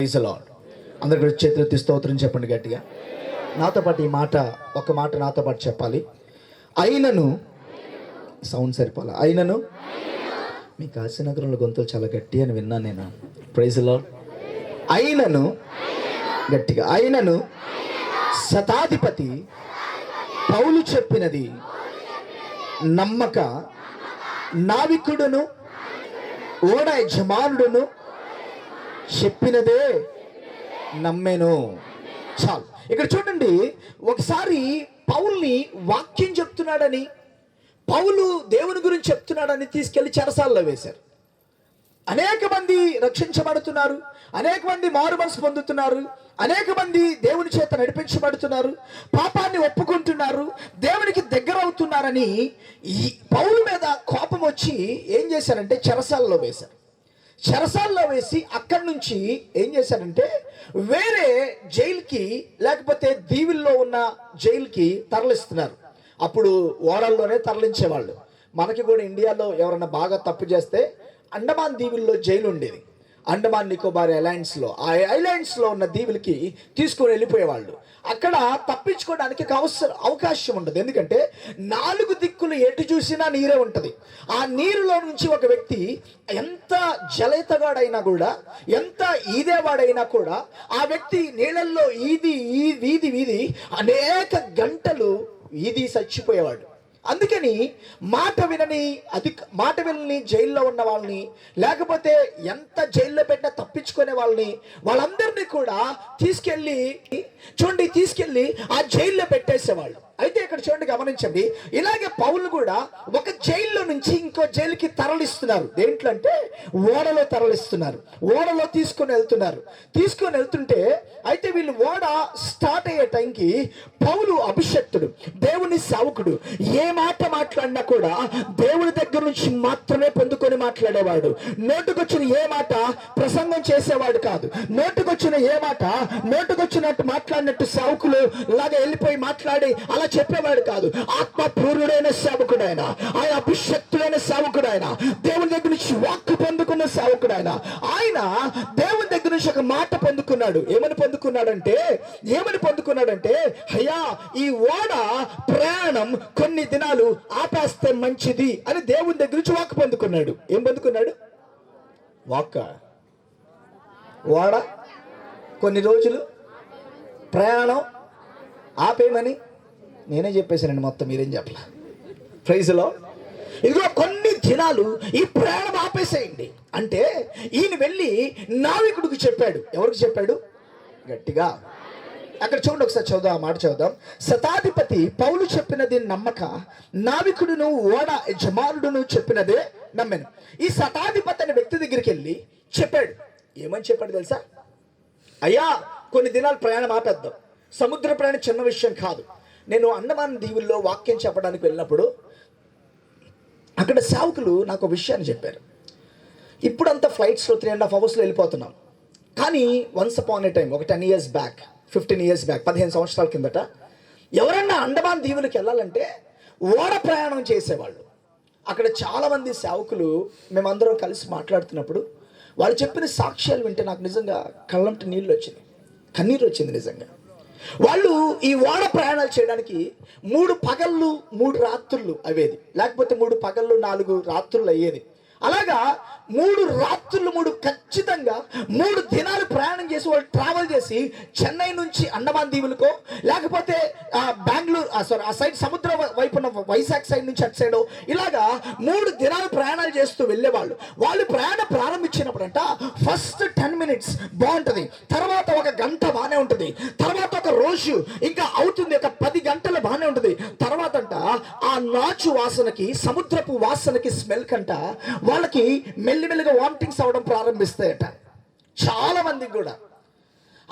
Praise the lord. అందరు కూడా చేతులెత్తి స్తోత్రం చెప్పండి గట్టిగా. నాతో పాటు ఈ మాట, ఒక మాట నాతో పాటు చెప్పాలి. అయినను, సౌండ్ సరిపోలే. అయినను, మీ కాశీనగరంలో గొంతులు చాలా గట్టి అని విన్నాను నేను. Praise the lord. అయినను, గట్టిగా, అయినను శతాధిపతి పౌలు చెప్పినది నమ్మక, నావికుడును ఓడ యజమానుడును చెప్పినదే నమ్మెను. చాలు. ఇక్కడ చూడండి, ఒకసారి పౌల్ని వాక్యం చెప్తున్నాడని, పౌలు దేవుని గురించి చెప్తున్నాడని తీసుకెళ్లి చెరసాల్లో వేశారు. అనేక మంది రక్షించబడుతున్నారు, అనేక మంది మారు మనసు పొందుతున్నారు, అనేక మంది దేవుని చేత నడిపించబడుతున్నారు, పాపాన్ని ఒప్పుకుంటున్నారు, దేవునికి దగ్గర అవుతున్నారని ఈ పౌలు మీద కోపం వచ్చి ఏం చేశారంటే చెరసాల్లో వేశారు. చెరసాల్లో వేసి అక్కడి నుంచి ఏం చేశారంటే వేరే జైలుకి, లేకపోతే దీవుల్లో ఉన్న జైలుకి తరలిస్తున్నారు. అప్పుడు ఓడల్లోనే తరలించేవాళ్ళు. మనకి కూడా ఇండియాలో ఎవరైనా బాగా తప్పు చేస్తే అండమాన్ దీవుల్లో జైలు ఉండేది. అండమాన్ నికోబార్ ఐలాండ్స్లో, ఆ ఐలాండ్స్లో ఉన్న దీవులకి తీసుకొని వెళ్ళిపోయేవాళ్ళు. అక్కడ తప్పించుకోవడానికి అవకాశం ఉండదు. ఎందుకంటే 4 దిక్కులు ఎటు చూసినా నీరే ఉంటుంది. ఆ నీరులో నుంచి ఒక వ్యక్తి ఎంత జలైతగాడైనా కూడా, ఎంత ఈదేవాడైనా కూడా, ఆ వ్యక్తి నీళ్ళల్లో వీధి అనేక గంటలు ఈది చచ్చిపోయేవాడు. అందుకని మాట వినని జైల్లో ఉన్న వాళ్ళని, లేకపోతే ఎంత జైల్లో పెట్టినా తప్పించుకునే వాళ్ళందరినీ కూడా తీసుకెళ్ళి ఆ జైల్లో పెట్టేసేవాళ్ళు. అయితే ఇక్కడ చూడండి, గమనించండి, ఇలాగే పౌలు కూడా ఒక జైల్లో నుంచి ఇంకో జైలుకి తరలిస్తున్నారు. దేంట్లో అంటే ఓడలో తరలిస్తున్నారు. ఓడలో తీసుకొని వెళ్తుంటే అయితే వీళ్ళు ఓడ స్టార్ట్ అయ్యే టైంకి పౌలు అభిషక్తుడు, దేవుని సేవకుడు, ఏ మాట మాట్లాడినా కూడా దేవుని దగ్గర నుంచి మాత్రమే పొందుకొని మాట్లాడేవాడు. నోటుకొచ్చిన ఏ మాట ప్రసంగం చేసేవాడు కాదు. నోటుకొచ్చిన ఏ మాట నోటుకొచ్చినట్టు మాట్లాడినట్టు సేవకులు ఇలాగే వెళ్ళిపోయి మాట్లాడి అలా చెప్పేవాడు కాదు. ఆత్మపూర్ణుడైన సేవకుడైన, ఆయన అభిషక్తుడైన సేవకుడైన, దేవుని దగ్గర నుంచి వాక్కు పొందుకున్న సేవకుడైన, ఆయన దేవుని దగ్గర నుంచి ఒక మాట పొందుకున్నాడు. ఏమని పొందుకున్నాడంటే అయ్యా, ఈ ఓడ ప్రయాణం కొన్ని దినాలు ఆపేస్తే మంచిది అని దేవుని దగ్గర నుంచి వాక్కు పొందుకున్నాడు. ఏం పొందుకున్నాడు? వాక్క. ఓడ కొన్ని రోజులు ప్రయాణం ఆపేయమని నేనే చెప్పేశానండి, మొత్తం మీరేం చెప్పలే. Praise the lord. ఇదిగో కొన్ని దినాలు ఈ ప్రయాణం ఆపేసేయండి అంటే ఈయన వెళ్ళి నావికుడికి చెప్పాడు. ఎవరికి చెప్పాడు? గట్టిగా అక్కడ చూడండి, ఒకసారి చదువుదాం, ఆ మాట చదువుదాం. శతాధిపతి పౌలు చెప్పినది నమ్మక, నావికుడును ఓడ యజమానుడును చెప్పినదే నమ్మెను. ఈ శతాధిపతి అనే వ్యక్తి దగ్గరికి వెళ్ళి చెప్పాడు. ఏమని చెప్పాడు తెలుసా? అయ్యా, కొన్ని దినాలు ప్రయాణం ఆపేద్దాం. సముద్ర ప్రయాణం చిన్న విషయం కాదు. నేను అండమాన్ దీవుల్లో వాక్యం చెప్పడానికి వెళ్ళినప్పుడు అక్కడ సేవకులు నాకు ఒక విషయాన్ని చెప్పారు. ఇప్పుడంతా ఫ్లైట్స్లో 3.5 అవర్స్లో వెళ్ళిపోతున్నాం. కానీ వన్స్ అపాన్ ఏ టైం, ఒక 10 years బ్యాక్, 15 years బ్యాక్, 15 సంవత్సరాల కిందట ఎవరన్నా అండమాన్ దీవులకు వెళ్ళాలంటే ఓడ ప్రయాణం చేసేవాళ్ళు. అక్కడ చాలామంది సేవకులు మేమందరం కలిసి మాట్లాడుతున్నప్పుడు వాళ్ళు చెప్పిన సాక్ష్యాలు వింటే నాకు నిజంగా కళ్ళంటి కన్నీరు వచ్చింది నిజంగా. వాళ్ళు ఈ ఓడ ప్రయాణాలు చేయడానికి 3 పగళ్ళు 3 రాత్రులు అయ్యేది, లేకపోతే 3 పగళ్ళు 4 రాత్రులు అయ్యేది. అలాగా 3 రాత్రులు ఖచ్చితంగా 3 దినాలు ప్రయాణం చేసి వాళ్ళు ట్రావెల్ చేసి చెన్నై నుంచి అండమాన్ దీవులకో, లేకపోతే బెంగళూరు ఆ సైడ్ సముద్ర వైపున వైజాగ్ సైడ్ నుంచి అటు సైడ్, ఇలాగా 3 దినాలు ప్రయాణాలు చేస్తూ వెళ్ళేవాళ్ళు. వాళ్ళు ప్రయాణం ప్రారంభించినప్పుడంట ఫస్ట్ 10 minutes బాగుంటుంది, తర్వాత 1 గంట బాగానే ఉంటుంది, తర్వాత ఒక రోజు ఇంకా అవుతుంది, ఒక 10 గంటలు బాగానే ఉంటుంది. తర్వాత అంట ఆ నాచు వాసనకి, సముద్రపు వాసనకి, స్మెల్ కంట వాళ్ళకి మెల్లిమెల్లిగా వామిటింగ్స్ అవ్వడం ప్రారంభిస్తాయట. చాలా మందికి కూడా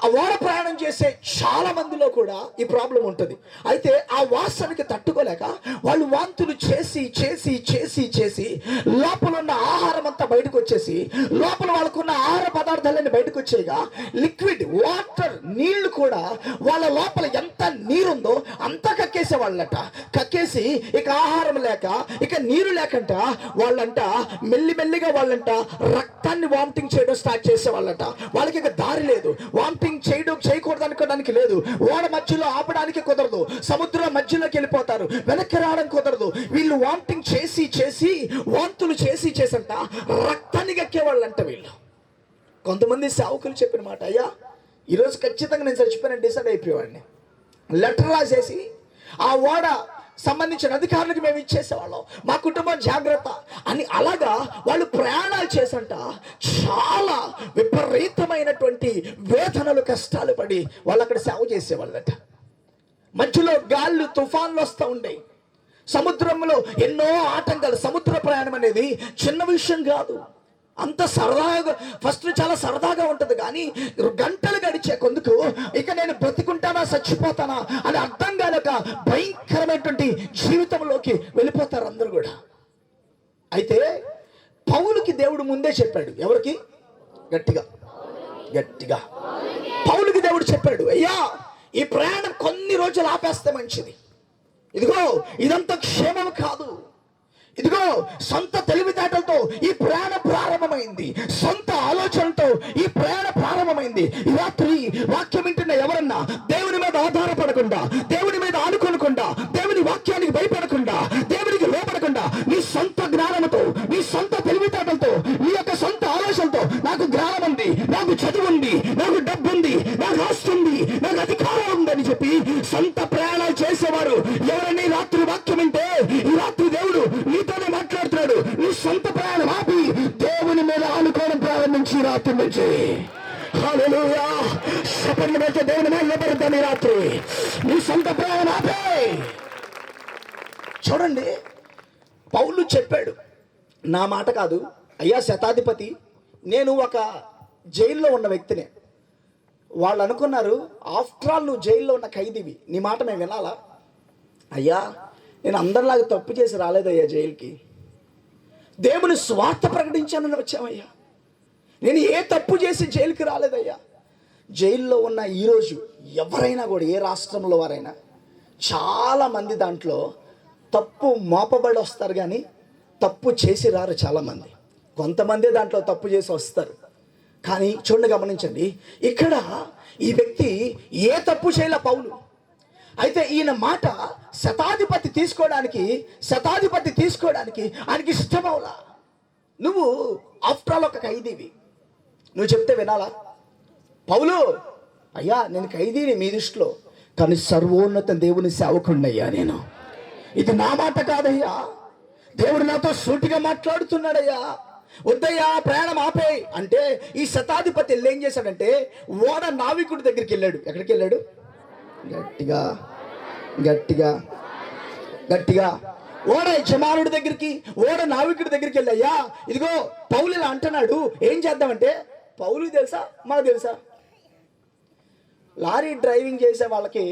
ఆ ఓడ ప్రయాణం చేసే చాలా మందిలో కూడా ఈ ప్రాబ్లం ఉంటుంది. అయితే ఆ వాసనకి తట్టుకోలేక వాళ్ళు వాంతులు చేసి చేసి చేసి చేసి లోపల ఉన్న ఆహారం అంతా బయటకు వచ్చేసి, లోపల వాళ్ళకున్న ఆహార పదార్థాలన్నీ బయటకు వచ్చేయగా లిక్విడ్ వాటర్ నీళ్లు కూడా వాళ్ళ లోపల ఎంత నీరుందో అంతా కక్కేసే వాళ్ళట. కక్కేసి ఇక ఆహారం లేక ఇక నీరు లేకంట వాళ్ళంట మెల్లిమెల్లిగా వాళ్ళంట రక్తాన్ని వామిటింగ్ చేయడం స్టార్ట్ చేసేవాళ్ళట. వాళ్ళకి ఇక దారి లేదు, వామిటింగ్ చేయకూడదు అనుకోవడానికి లేదు. ఓడ మధ్యలో ఆపడానికి కుదరదు, సముద్రం మధ్యలోకి వెళ్ళిపోతారు, వెనక్కి రావడం కుదరదు. వీళ్ళు వామిటింగ్ చేసి చేసి వాంతులు చేసి చేసంట రక్తాన్ని గక్కేవాళ్ళంట వీళ్ళు. కొంతమంది సేవకులు చెప్పిన మాట, అయ్యా ఈరోజు ఖచ్చితంగా నేను చచ్చిపోయిన డిసైడ్ అయిపోయేవాడిని. లెటర్ రాసేసి ఆ ఓడ సంబంధించిన అధికారులకు మేము ఇచ్చేసేవాళ్ళం, మా కుటుంబం జాగ్రత్త అని. అలాగా వాళ్ళు ప్రయాణాలు చేసంట చాలా విపరీతమైనటువంటి వేదనలు కష్టాలు పడి వాళ్ళు అక్కడ సేవ చేసేవాళ్ళట. మధ్యలో గాళ్ళు తుఫాన్లు వస్తూ ఉండేవి, సముద్రంలో ఎన్నో ఆటంకాలు. సముద్ర ప్రయాణం అనేది చిన్న విషయం కాదు. అంత సరదాగా ఫస్ట్ చాలా సరదాగా ఉంటుంది, కానీ గంటలు గడిచే కొందుకు ఇక నేను బ్రతికుంటానా చచ్చిపోతానా అని అర్థం కాలేక భయంకరమైనటువంటి జీవితంలోకి వెళ్ళిపోతారు అందరూ కూడా. అయితే పౌలుకి దేవుడు ముందే చెప్పాడు. ఎవరికి? గట్టిగా గట్టిగా పౌలుకి దేవుడు చెప్పాడు, అయ్యా ఈ ప్రయాణం కొన్ని రోజులు ఆపేస్తే మంచిది. ఇదిగో ఇదంతా క్షేమం కాదు. ఇదిగో సొంత తెలివితేటలతో ఈ ప్రయాణం ప్రారంభమైంది, సొంత ఆలోచనలతో ఈ ప్రయాణం ప్రారంభమైంది. ఈ రాత్రి వాక్యం వింటున్న ఎవరన్నా దేవుని మీద ఆధారపడకుండా, దేవుని మీద ఆనుకోనకుండా, దేవుని వాక్యానికి భయపడకుండా, దేవునికి లోపడకుండా నీ సొంత జ్ఞానంతో, నీ సొంత తెలివితేటలతో, నీ యొక్క సొంత ఆలోచనతో నాకు జ్ఞానం ఉంది, నాకు చదువు ఉంది, నాకు డబ్బు ఉంది, నాకు ఆస్తి ఉంది, నాకు అధికారం ఉందని చెప్పి సొంత ప్రయాణాలు చేసేవారు ఎవరైనా ఈ రాత్రి వాక్యం వింటే, ఈ రాత్రి దేవుడు నీతోనే మాట్లాడుతున్నాడు. నీ సొంత ప్రయాణం ఆపి దేవుని మీద ఆనుకోవడం ప్రారంభించి రాత్రి నుంచి హల్లెలూయా శపథం అయితే దేవుని మీద నిలబడతాను. ఈ రాత్రి నీ సొంత ప్రయాణం ఆపే. చూడండి, పౌలు చెప్పాడు, నా మాట కాదు అయ్యా శతాధిపతి, నేను ఒక జైల్లో ఉన్న వ్యక్తినే. వాళ్ళు అనుకున్నారు, ఆఫ్టర్ ఆల్ నువ్వు జైల్లో ఉన్న ఖైదీవి, నీ మాట మేము వినాలా? అయ్యా నేను అందరిలాగా తప్పు చేసి రాలేదయ్యా జైలుకి, దేవుని స్వార్థ ప్రకటించానని వచ్చామయ్యా. నేను ఏ తప్పు చేసి జైలుకి రాలేదయ్యా. జైల్లో ఉన్న ఈరోజు ఎవరైనా కూడా, ఏ రాష్ట్రంలో వారైనా, చాలామంది దాంట్లో తప్పు మోపబడి వస్తారు, కానీ తప్పు చేసి రారు చాలామంది. కొంతమంది దాంట్లో తప్పు చేసి వస్తారు. కానీ చూడండి, గమనించండి, ఇక్కడ ఈ వ్యక్తి ఏ తప్పు చేయలే పౌలు. అయితే ఈయన మాట శతాధిపతి తీసుకోవడానికి ఆయనకి ఇష్టమవులా. నువ్వు ఆఫ్టర్ ఆల్ ఒక ఖైదీవి, నువ్వు చెప్తే వినాలా? పౌలు, అయ్యా నేను ఖైదీని మీ దృష్టిలో, కానీ సర్వోన్నత దేవుని సేవకుడినయ్యా నేను. ఇది నా మాట కాదయ్యా, దేవుడు నాతో సూటిగా మాట్లాడుతున్నాడయ్యా. వద్దయ్యా ప్రయాణం ఆపే అంటే ఈ శతాధిపతి ఏం చేశాడంటే ఓడ నావికుడి దగ్గరికి వెళ్ళాడు. ఎక్కడికి వెళ్ళాడు? గట్టిగా గట్టిగా గట్టిగా ఓడ యజమానుడి దగ్గరికి, ఓడ నావికుడి దగ్గరికి వెళ్ళయ్యా, ఇదిగో పౌలు ఇలా అంటున్నాడు, ఏం చేద్దామంటే, పౌలు తెలుసా మాకు తెలుసా, లారీ డ్రైవింగ్ చేసే వాళ్ళకి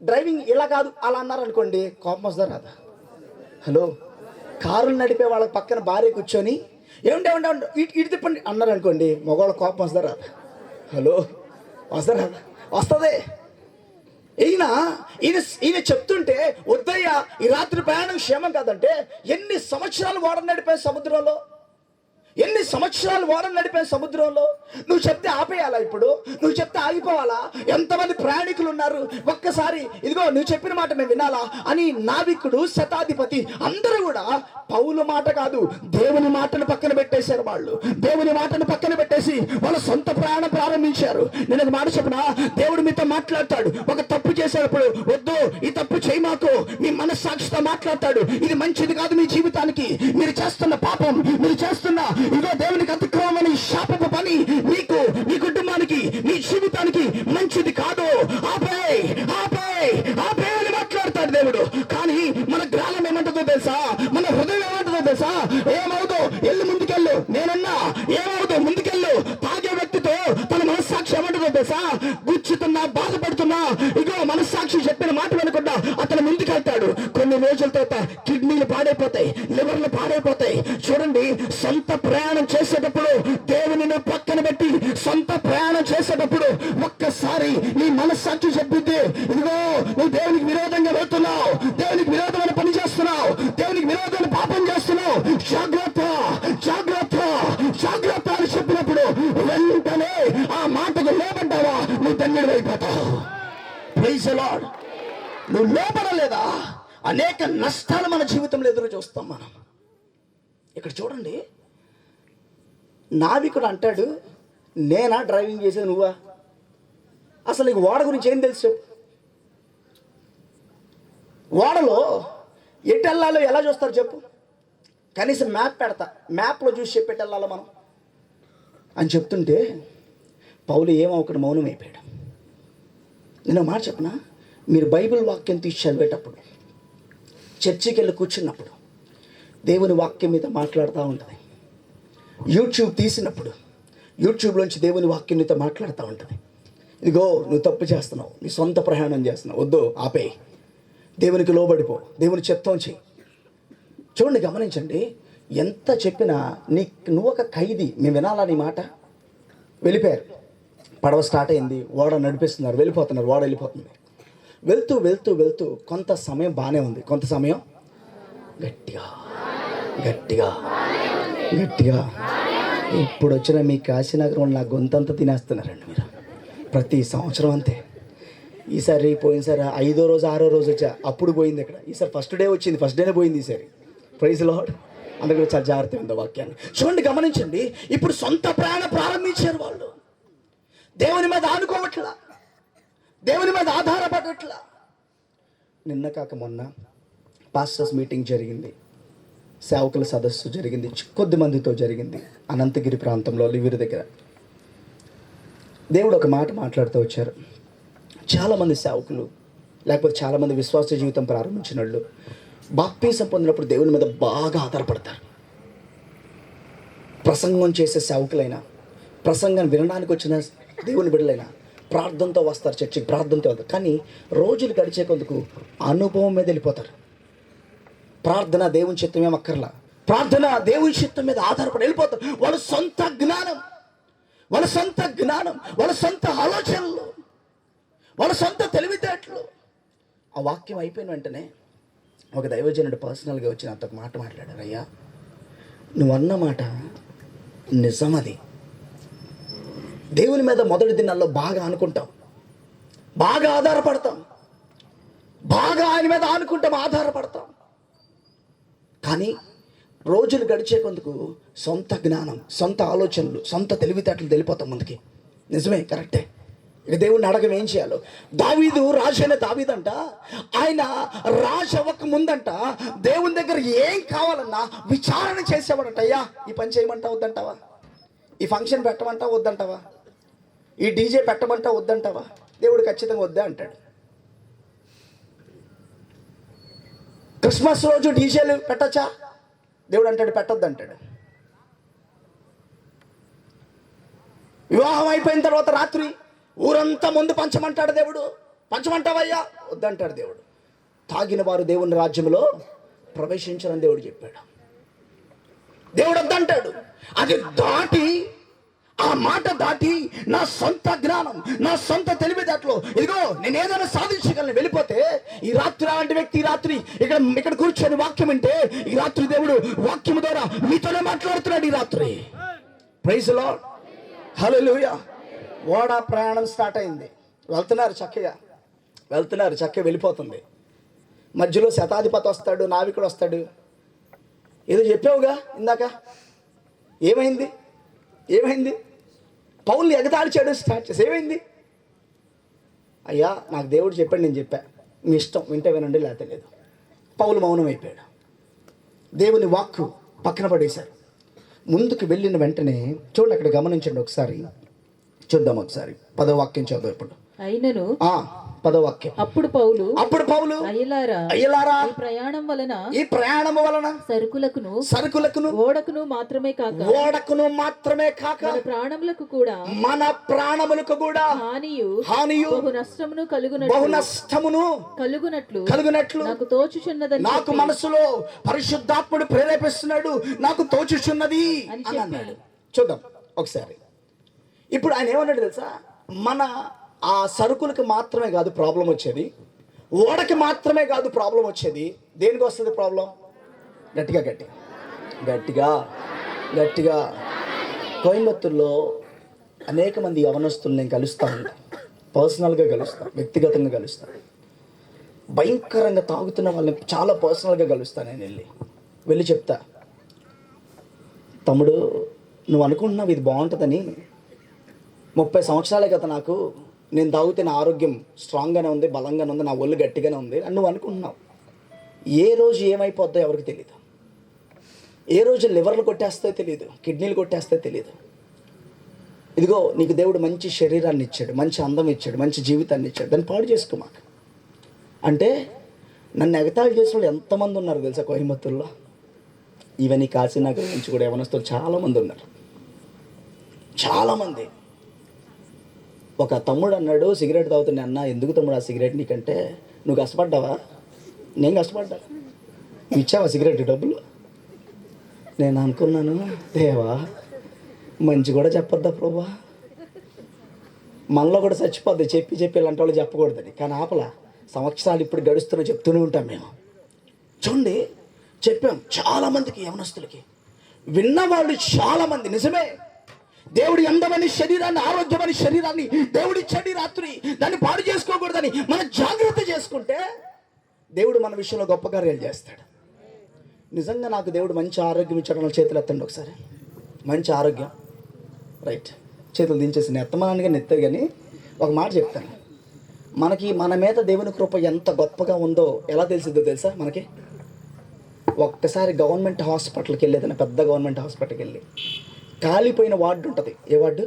డ్రైవింగ్ ఇలా కాదు అలా అన్నారు అనుకోండి, కోపం వస్తుందా రాదా? హలో, కారులు నడిపే వాళ్ళ పక్కన భార్య కూర్చొని ఏమంటే ఇటు తిప్పండి అన్నారు అనుకోండి, మగవాళ్ళ కోపం వస్తుందా రాదా? హలో, వస్తుందా రాదా? వస్తుంది. ఈయన చెప్తుంటే, వద్దయ్యా ఈ రాత్రి ప్రయాణం క్షేమం కాదంటే, ఎన్ని సంవత్సరాలు ఓడ నడిపే సముద్రంలో, ఎన్ని సంవత్సరాలు ఓడను నడిపే సముద్రంలో. నువ్వు చెప్తే ఆపేయాలా? ఇప్పుడు నువ్వు చెప్తే ఆగిపోవాలా? ఎంతమంది ప్రయాణికులు ఉన్నారు, ఒక్కసారి ఇదిగో నువ్వు చెప్పిన మాట మేము వినాలా అని నావికుడు, శతాధిపతి అందరూ కూడా పౌలు మాట కాదు దేవుని మాటను పక్కన పెట్టేశారు. వాళ్ళు దేవుని మాటను పక్కన పెట్టేసి వాళ్ళ సొంత ప్రయాణం ప్రారంభించారు. నేను ఒక మాట చెప్పినా, దేవుడు మీతో మాట్లాడతాడు. ఒక తప్పు చేసేటప్పుడు వద్దు ఈ తప్పు చేయి మాకు, మీ మనస్సాక్షితో మాట్లాడతాడు. ఇది మంచిది కాదు మీ జీవితానికి, మీరు చేస్తున్న పాపం, మీరు చేస్తున్న ఇదో దేవునికి అతిక్రమని శాపపు పని నీకు, నీ కుటుంబానికి, నీ జీవితానికి మంచిది కాదు. ఆపే ఆపే ఆపే అని మాట్లాడతాడు దేవుడు. కానీ మన గ్రామం ఏమంటుందో తెలుసా, మన హృదయం ఏమంటుందో తెలుసా, ఏమవుదో ఎల్లు ముందుకెళ్ళు, నేనన్నా ఏమవుదో ముందుకెళ్ళు. తాగే వ్యక్తితో తన మనస్సాక్షి ఏమంటుందో తెలుసా, నొచ్చుతున్నా, బాధపడుతున్నా, ఇగో మనస్సాక్షి చెప్పిన మాట వినకుండా అతను ముందుకెళ్తాడు. కొన్ని రోజుల తర్వాత కిడ్నీలు పాడైపోతాయి, లివర్లు పాడైపోతాయి. చూడండి, సొంత ప్రయాణం చేసేటప్పుడు దేవుని పక్కన పెట్టి సొంత ప్రయాణం చేసేటప్పుడు ఒక్కసారి నీ మనస్సాక్షి చెప్పిద్ది, ఇదిగో నువ్వు దేవునికి విరోధంగా వెళ్తున్నావు, దేవునికి విరోధమైన పని చేస్తున్నావు, దేవునికి విరోధమైన పాపం చేస్తున్నావు, జాగ్రత్త జాగ్రత్త జాగ్రత్త అని చెప్పినప్పుడు వెంటనే ఆ మాటకు లోబడ్డావా, నువ్వు ధన్యుడు అయిపోతావు. Praise the lord. నువ్వు లోపడలేదా, అనేక నష్టాలు మన జీవితంలో ఎదురు చూస్తాం మనం. ఇక్కడ చూడండి, నావికుడు అంటాడు, నేనా డ్రైవింగ్ చేసేది, నువ్వా? అసలు నీకు ఓడ గురించి ఏం తెలుసు? ఓడలో ఎటు వెళ్ళాలో ఎలా చూస్తారు చెప్పు? కనీసం మ్యాప్ పెడతా, మ్యాప్లో చూసి చెప్పేటి వెళ్ళాలో మనం అని చెప్తుంటే పౌలు ఏమొకటి మౌనం అయిపోయాడు. నేను మాట చెప్పనా, మీరు బైబిల్ వాక్యం తీసి చదివేటప్పుడు, చర్చికి వెళ్ళి కూర్చున్నప్పుడు దేవుని వాక్యం మీద మాట్లాడుతూ ఉంటుంది. యూట్యూబ్ తీసినప్పుడు యూట్యూబ్లోంచి దేవుని వాక్యం మీతో మాట్లాడుతూ ఉంటుంది. ఇదిగో నువ్వు తప్పు చేస్తున్నావు, నీ సొంత ప్రయాణం చేస్తున్నావు, వద్దు ఆపేయి, దేవునికి లోబడిపో, దేవుని చిత్తం చెయ్యి. చూడండి, గమనించండి, ఎంత చెప్పినా నువ్వు ఒక ఖైదీ. మేము వినాలా నీ మాట? వెళ్ళిపోయారు, పడవ స్టార్ట్ అయింది, ఓడ నడిపిస్తున్నారు, వెళ్ళిపోతున్నారు, ఓడ వెళ్ళిపోతుంది. వెళ్తూ వెళ్తూ వెళ్తూ కొంత సమయం బాగానే ఉంది, కొంత సమయం గట్టిగా గట్టిగా గట్టిగా ఇప్పుడు వచ్చిన మీ కాశీనగరం నా గొంతంతా తినేస్తున్నారండి మీరు. ప్రతి సంవత్సరం అంతే. ఈసారి పోయినసారి 5వ రోజు 6వ రోజు వచ్చా, అప్పుడు పోయింది ఇక్కడ. ఈసారి ఫస్ట్ డే వచ్చింది, ఫస్ట్ డేనే పోయింది ఈసారి. Praise the lord. అందుకని చాలా జాగ్రత్త ఉంది వాక్యాన్ని. చూడండి, గమనించండి, ఇప్పుడు సొంత ప్రయాణం ప్రారంభించారు వాళ్ళు. దేవుని మీద ఆనుకోవట్లా, దేవుని మీద ఆధారపడట్లా. నిన్న కాక మొన్న పాస్టర్స్ మీటింగ్ జరిగింది, సేవకుల సదస్సు జరిగింది, కొద్ది మందితో జరిగింది, అనంతగిరి ప్రాంతంలో లివిరి దగ్గర. దేవుడు ఒక మాట మాట్లాడుతూ వచ్చారు. చాలామంది సేవకులు, లేకపోతే చాలామంది విశ్వాస జీవితం ప్రారంభించిన వాళ్ళు బాప్తీసం పొందినప్పుడు దేవుని మీద బాగా ఆధారపడతారు. ప్రసంగం చేసే సేవకులైనా, ప్రసంగం వినడానికి వచ్చిన దేవుని బిడ్డలైనా ప్రార్థనతో వస్తారు చర్చికి, ప్రార్థనతో వస్తారు. కానీ రోజులు గడిచే కొందుకు అనుభవం మీద వెళ్ళిపోతారు. ప్రార్థన దేవుని చిత్తం ఏం అక్కర్లా, ప్రార్థన దేవుని చిత్తం మీద ఆధారపడి వెళ్ళిపోతారు. వాళ్ళ సొంత జ్ఞానం, వాళ్ళ సొంత జ్ఞానం, వాళ్ళ సొంత ఆలోచనలు, వాళ్ళ సొంత తెలివితేటలు. ఆ వాక్యం అయిపోయిన వెంటనే ఒక దైవజనుడు పర్సనల్గా వచ్చి నాతో ఒక మాట మాట్లాడారు. అయ్యా, నువ్వు అన్న మాట నిజమది. దేవుని మీద మొదటి దినాల్లో బాగా అనుకుంటాం, బాగా ఆధారపడతాం, బాగా ఆయన మీద ఆనుకుంటాం, ఆధారపడతాం. కానీ రోజులు గడిచే కొందుకు సొంత జ్ఞానం, సొంత ఆలోచనలు, సొంత తెలివితేటలు తెలిపోతాం ముందుకి. నిజమే, కరెక్టే. ఇక దేవుడిని అడగం ఏం చేయాలో. దావీదు రాజు అయిన దావీదంట, ఆయన రాజు అవ్వక ముందంట దేవుని దగ్గర ఏం కావాలన్నా విచారణ చేసేవాడంట. అయ్యా, ఈ పని చేయమంటా వద్దంటావా? ఈ ఫంక్షన్ పెట్టమంటా వద్దంటావా? ఈ డీజే పెట్టమంటా వద్దంటావా? దేవుడు ఖచ్చితంగా వద్దా అంటాడు. క్రిస్మస్ రోజు డీజేలు పెట్టచ్చా? దేవుడు అంటాడు పెట్టొద్దు అంటాడు. వివాహం అయిపోయిన తర్వాత రాత్రి ఊరంతా ముందు పంచమంటాడు దేవుడు. పంచమంటావయ్యా? వద్దంటాడు దేవుడు. తాగిన వారు దేవుని రాజ్యంలో ప్రవేశించాలని దేవుడు చెప్పాడు. దేవుడు వద్దంటాడు. అది దాటి, ఆ మాట దాటి నా సొంత జ్ఞానం, నా సొంత తెలివితేటలో ఇదిగో నేను ఏదైనా సాధించగలను వెళ్ళిపోతే, ఈ రాత్రి అలాంటి వ్యక్తి ఈ రాత్రి ఇక్కడ కూర్చొని వాక్యం వింటే, ఈ రాత్రి దేవుడు వాక్యం ద్వారా మీతోనే మాట్లాడుతున్నాడు. ఈ రాత్రి ప్రైజ్ ది లార్డ్, హల్లెలూయా. ఓడ ప్రయాణం స్టార్ట్ అయింది, వెళ్తున్నారు చక్కగా, వెళ్ళిపోతుంది. మధ్యలో శతాధిపతి వస్తాడు, నావికుడు వస్తాడు. ఏదో చెప్పావుగా ఇందాక, ఏమైంది? పౌలు ఎగతాళి చేయడం స్టార్ట్ చేసి, ఏమైంది? అయ్యా, నాకు దేవుడు చెప్పాడు, నేను చెప్పా, మీ ఇష్టం, వింటే వినండి, లేకపోతే లేదు. పౌలు మౌనం అయిపోయాడు. దేవుని వాక్కు పక్కన పడేశారు. ముందుకు వెళ్ళిన వెంటనే చూడండి, అక్కడ గమనించండి ఒకసారి, చూద్దాం ఒకసారి. 10వ వాక్యం చదువు ఇప్పుడు. అయినను 10వ వాక్యం. అప్పుడు పౌలు అయ్యలారా ఈ ప్రయాణం వలన సరుకులకును ఓడకును మాత్రమే కాక మన ప్రాణములకు కూడా హానియు బహు నష్టమును కలుగునట్లు నాకు మనసులో పరిశుద్ధాత్ముడు ప్రేరేపిస్తున్నాడు, నాకు తోచుచున్నది అని అన్నాడు. చూద్దాం ఒకసారి. ఇప్పుడు ఆయన ఏమన్నాడు తెలుసా? మన ఆ సరుకులకు మాత్రమే కాదు ప్రాబ్లం వచ్చేది, ఓడకి మాత్రమే కాదు ప్రాబ్లం వచ్చేది. దేనికి వస్తుంది ప్రాబ్లం? గట్టిగా కోయంబత్తూరులో అనేక మంది యవనస్తులు నేను కలుస్తూ ఉంటాను, పర్సనల్గా కలుస్తాను, వ్యక్తిగతంగా కలుస్తాను. భయంకరంగా తాగుతున్న వాళ్ళని చాలా పర్సనల్గా కలుస్తాను. నేను వెళ్ళి చెప్తా, తమ్ముడు నువ్వు అనుకుంటున్నావు ఇది బాగుంటుందని, 30 సంవత్సరాలే కదా నాకు, నేను తాగితే నా ఆరోగ్యం స్ట్రాంగ్గానే ఉంది, బలంగానే ఉంది, నా ఒళ్ళు గట్టిగానే ఉంది అని నువ్వు అనుకుంటున్నావు. ఏ రోజు ఏమైపోద్దో ఎవరికి తెలియదు, ఏ రోజు లివర్లు కొట్టేస్తాయో తెలియదు, కిడ్నీలు కొట్టేస్తాయో తెలియదు. ఇదిగో నీకు దేవుడు మంచి శరీరాన్ని ఇచ్చాడు, మంచి అందం ఇచ్చాడు, మంచి జీవితాన్ని ఇచ్చాడు, దాన్ని పాడు చేసుకో మాకు అంటే. నన్ను ఎగతాళి చేసిన వాళ్ళు ఎంతమంది ఉన్నారు తెలుసా కోయంబత్తూరులో? ఈవెన్ ఈ కాశీనగర్ నుంచి కూడా యవనస్తులు చాలామంది ఉన్నారు, చాలామంది. ఒక తమ్ముడు అన్నాడు, సిగరెట్ తాగుతున్నా అన్న. ఎందుకు తమ్ముడు ఆ సిగరెట్ నీకంటే? నువ్వు కష్టపడ్డావా? నేను కష్టపడ్డా. ఇచ్చావా సిగరెట్ డబ్బులు? నేను అనుకున్నాను, దేవా మంచి కూడా చెప్పొద్దా ప్రభా, మనలో కూడా చచ్చిపోద్ది చెప్పి ఇలాంటి వాళ్ళు చెప్పకూడదని. కానీ ఆపలా, సంవత్సరాలు ఇప్పుడు గడుస్తున్నా చెప్తూనే ఉంటాం మేము. చూడండి, చెప్పాం చాలామందికి, యవనస్తులకి విన్నవాళ్ళు చాలామంది. నిజమే, దేవుడి అందమైన శరీరాన్ని, ఆరోగ్యమైన శరీరాన్ని దేవుడిచ్చాడు రాత్రి, దాన్ని పాడు చేసుకోకూడదని మనం జాగ్రత్త చేసుకుంటే దేవుడు మన విషయంలో గొప్ప కార్యాలు చేస్తాడు. నిజంగా నాకు దేవుడు మంచి ఆరోగ్యం ఇచ్చాడు. చేతులు ఎత్తండి ఒకసారి. మంచి ఆరోగ్యం, రైట్, చేతులు దించేసి ఎత్తమనగా నెత్తారు. కానీ ఒక మాట చెప్తాను, మనకి మన మీద దేవుని కృప ఎంత గొప్పగా ఉందో ఎలా తెలిసిద్దో తెలుసా? మనకి ఒక్కసారి గవర్నమెంట్ హాస్పిటల్కి వెళ్ళేదన్న, పెద్ద గవర్నమెంట్ హాస్పిటల్కి వెళ్ళి కాలిపోయిన వార్డు ఉంటుంది. ఏ వార్డు?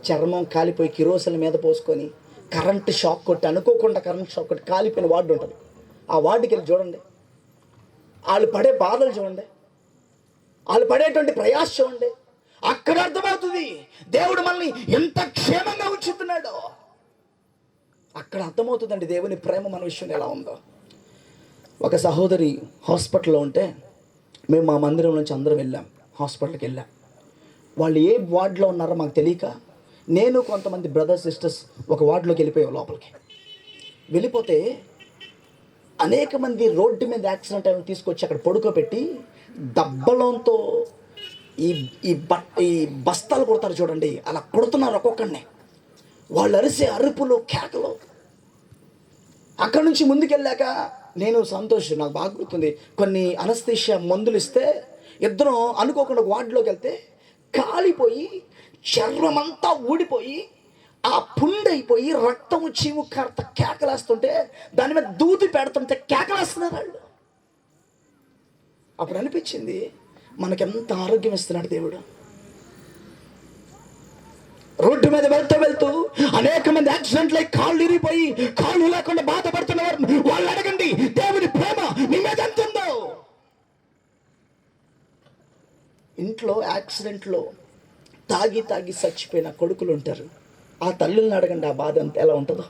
చర్మం కాలిపోయి కిరోసిన్ మీద పోసుకొని కరెంటు షాక్ కొట్టి, అనుకోకుండా కరెంట్ షాక్ కొట్టి కాలిపోయిన వార్డు ఉంటుంది. ఆ వార్డుకి వెళ్ళి చూడండి, వాళ్ళు పడే బాధలు చూడండి, వాళ్ళు పడేటువంటి ప్రయాస చూడండి. అక్కడ అర్థమవుతుంది దేవుడు మనల్ని ఎంత క్షేమంగా ఉంచుతున్నాడో. అక్కడ అర్థమవుతుందండి దేవుని ప్రేమ మన విషయంలో ఎలా ఉందో. ఒక సహోదరి హాస్పిటల్లో ఉంటే మేము మా మందిరం నుంచి అందరం వెళ్ళాం, హాస్పిటల్కి వెళ్ళాం. వాళ్ళు ఏ వార్డులో ఉన్నారో మాకు తెలియక నేను కొంతమంది బ్రదర్స్ సిస్టర్స్ ఒక వార్డులోకి వెళ్ళిపోయాం. లోపలికి వెళ్ళిపోతే అనేక మంది రోడ్డు మీద యాక్సిడెంట్ అయిన తీసుకొచ్చి అక్కడ పడుకోబెట్టి దబ్బలంతో ఈ బస్తాలు కొడతారు చూడండి, అలా కొడుతున్నారు ఒక్కొక్కడిని. వాళ్ళు అరిసే అరుపులు, కేకలు. అక్కడి నుంచి ముందుకెళ్ళాక నేను సంతోష్, నాకు బాగా గుర్తుంది, కొన్ని అనస్థీషియా మందులు ఇస్తే ఇద్దరం అనుకోకుండా వార్డులోకి వెళ్తే కాలిపోయి చర్మమంతా ఊడిపోయి ఆ పుండైపోయి రక్తం చీము కర్త కేకలేస్తుంటే దాని మీద దూది పెడుతుంటే కేకలేస్తున్నారు వాళ్ళు. అప్పుడు అనిపించింది మనకెంత ఆరోగ్యం ఇస్తున్నాడు దేవుడు. రోడ్డు మీద వెళ్తూ అనేక మంది యాక్సిడెంట్లు అయి కాళ్ళు ఇరిగిపోయి కాళ్ళు లేకుండా బాధపడుతున్నవారు వాళ్ళు అడగండి, దేవుని ప్రేమ నీ మీద ఎంత ఉందో. ఇంట్లో యాక్సిడెంట్లో తాగి చచ్చిపోయిన కొడుకులు ఉంటారు, ఆ తల్లుల్ని అడగండి ఆ బాధ అంత ఎలా ఉంటుందో.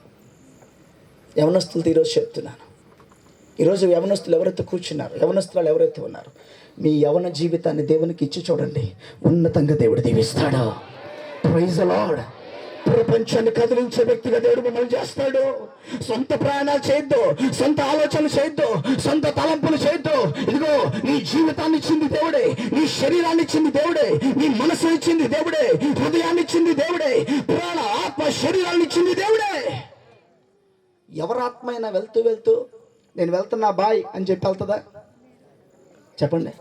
యవనస్తులతో ఈరోజు చెప్తున్నాను, ఈరోజు యవనస్తులు ఎవరైతే కూర్చున్నారు, యవనస్తులు ఎవరైతే ఉన్నారు, మీ యవన జీవితాన్ని దేవునికి ఇచ్చి చూడండి, ఉన్నతంగా దేవుడు దీవిస్తాడు. Praise the lord. ప్రపంచాన్ని కదిలించే వ్యక్తిగా దేవుడు మిమ్మల్ని చేస్తాడు. సొంత ప్రయాణాలు చేయొద్దు, సొంత ఆలోచనలు చేయొద్దు, సొంత తలంపులు చేయొద్దు. ఇదిగో నీ జీవితాన్ని ఇచ్చింది దేవుడే, నీ శరీరాన్ని ఇచ్చింది దేవుడే, నీ మనసు ఇచ్చింది దేవుడే, హృదయాన్ని ఇచ్చింది దేవుడే, ప్రాణ ఆత్మ శరీరాన్ని ఇచ్చింది దేవుడే. ఎవరాత్మ అయినా వెళ్తూ నేను వెళ్తున్నా బాయ్ అని చెప్పి వెళ్తుందా? చెప్పండి.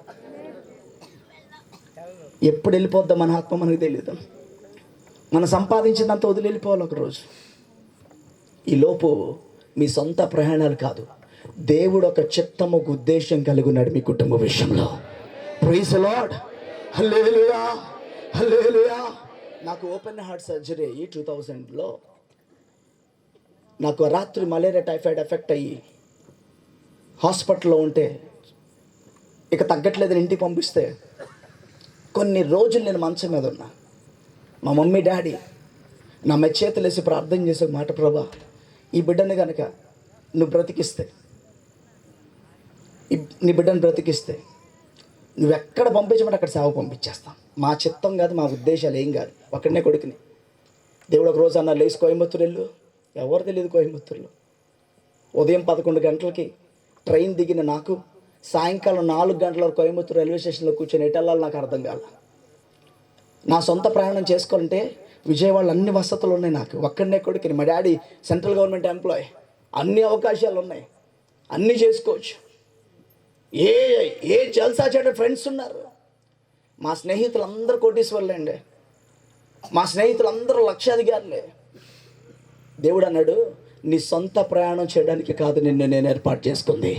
ఎప్పుడు వెళ్ళిపోద్దాం మన ఆత్మ మనకు తెలియదు. మనం సంపాదించినంత వదిలి వెళ్ళిపోవాలి ఒకరోజు. ఈలోపు మీ సొంత ప్రయాణాలు కాదు, దేవుడు ఒక చిత్తము, ఒక ఉద్దేశం కలిగి ఉన్నాడు మీ కుటుంబ విషయంలో. Praise the lord. Hallelujah, hallelujah. నాకు ఓపెన్ హార్ట్ సర్జరీ 2000లో నాకు రాత్రి మలేరియా టైఫాయిడ్ ఎఫెక్ట్ అయ్యి హాస్పిటల్లో ఉంటే ఇక తగ్గట్లేదని ఇంటికి పంపిస్తే కొన్ని రోజులు నేను మంచం మీద ఉన్నా. మా మమ్మీ డాడీ నా మెచ్చేతులేసి ప్రార్థన చేసే మాట, ప్రభా ఈ బిడ్డని కనుక నువ్వు బ్రతికిస్తే, నీ బిడ్డను బ్రతికిస్తే నువ్వు ఎక్కడ పంపించమంటే అక్కడ సేవ పంపించేస్తాం. మా చిత్తం కాదు, మా ఉద్దేశాలు ఏం కాదు. ఒక్కడనే కొడుకుని దేవుడు ఒక రోజు అన్న లేచి కోయంబత్తూరు వెళ్ళు. ఎవరు తెలియదు కోయంబత్తూరులో. ఉదయం 11 గంటలకి ట్రైన్ దిగిన నాకు సాయంకాలం 4 గంటల వరకు కోయంబత్తూరు రైల్వే స్టేషన్లో కూర్చొని ఎటు వెళ్ళాలి నాకు అర్థం కాల. నా సొంత ప్రయాణం చేసుకోవాలంటే విజయవాడలో అన్ని వసతులు ఉన్నాయి. నాకు ఒక్కడనే కొడుకుని. మా డాడీ సెంట్రల్ గవర్నమెంట్ ఎంప్లాయ్. అన్ని అవకాశాలు ఉన్నాయి, అన్నీ చేసుకోవచ్చు. ఏ ఏ జల్సా చేయడం ఫ్రెండ్స్ ఉన్నారు. మా స్నేహితులందరూ కోటీశ్వర్లే అండి. మా స్నేహితులందరూ లక్షాధికారులే. దేవుడు అన్నాడు, నీ సొంత ప్రయాణం చేయడానికి కాదు నిన్ను నేను ఏర్పాటు చేసుకుంది.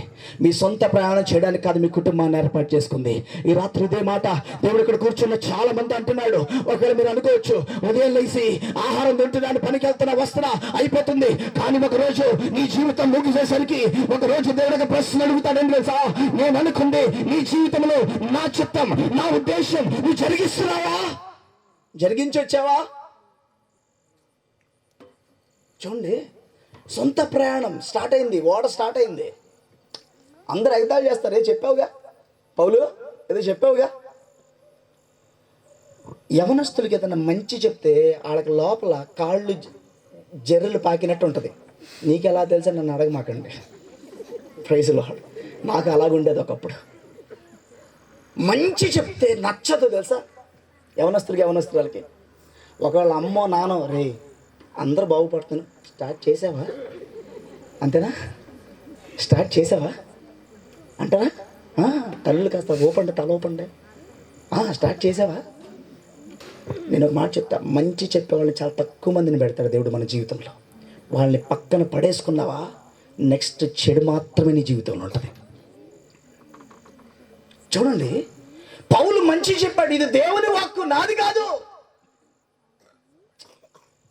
మీ సొంత ప్రయాణం చేయడానికి కాదు మీ కుటుంబాన్ని ఏర్పాటు చేసుకుంది. ఈ రాత్రి ఇదే మాట దేవుడు ఇక్కడ కూర్చున్న చాలా మంది అంటున్నాడు. ఒకవేళ మీరు అనుకోవచ్చు, ఉదయం లేసి ఆహారం తింటున్నాను, పనికి వెళ్తున్నా, వస్తున్నా, అయిపోతుంది. కానీ ఒకరోజు నీ జీవితం ముగిసేసరికి ఒకరోజు దేవుడు ఒక ప్రశ్న అడుగుతాడని తెలుసా? నేను అనుకుంది నీ జీవితంలో నా చిత్తం, నా ఉద్దేశం నువ్వు జరిగిస్తున్నావా? జరిగించి వచ్చావా? చూడండి, సొంత ప్రయాణం స్టార్ట్ అయింది. ఓడ స్టార్ట్ అయింది. అందరు ఎగతాళి చేస్తారు. చెప్పావుగా పౌలు, ఏదో చెప్పావుగా. యవనస్తులకి ఏదైనా మంచి చెప్తే వాళ్ళకి లోపల కాళ్ళు జర్రెలు పాకినట్టు ఉంటుంది. నీకు ఎలా తెలుసా నన్ను అడగమాకండి. ప్రైజ్లో నాకు అలాగుండేది ఒకప్పుడు. మంచి చెప్తే నచ్చదు తెలుసా యవనస్తులకి. ఒకవేళ అమ్మో నానో, రే అందరూ బాగుపడుతున్నాను, స్టార్ట్ చేసావా అంతేనా, స్టార్ట్ చేసావా అంటారా? తల్లులు కాస్త ఓపండి, తల ఓపండి, స్టార్ట్ చేసావా? నేను ఒక మాట చెప్తా, మంచి చెప్పేవాళ్ళని చాలా తక్కువ మందిని పెడతాడు దేవుడు మన జీవితంలో. వాళ్ళని పక్కన పడేసుకున్నావా, నెక్స్ట్ చెడు మాత్రమే నీ జీవితంలో ఉంటుంది. చూడండి, పౌలు మంచి చెప్పాడు. ఇది దేవుని వాక్కు, నాది కాదు.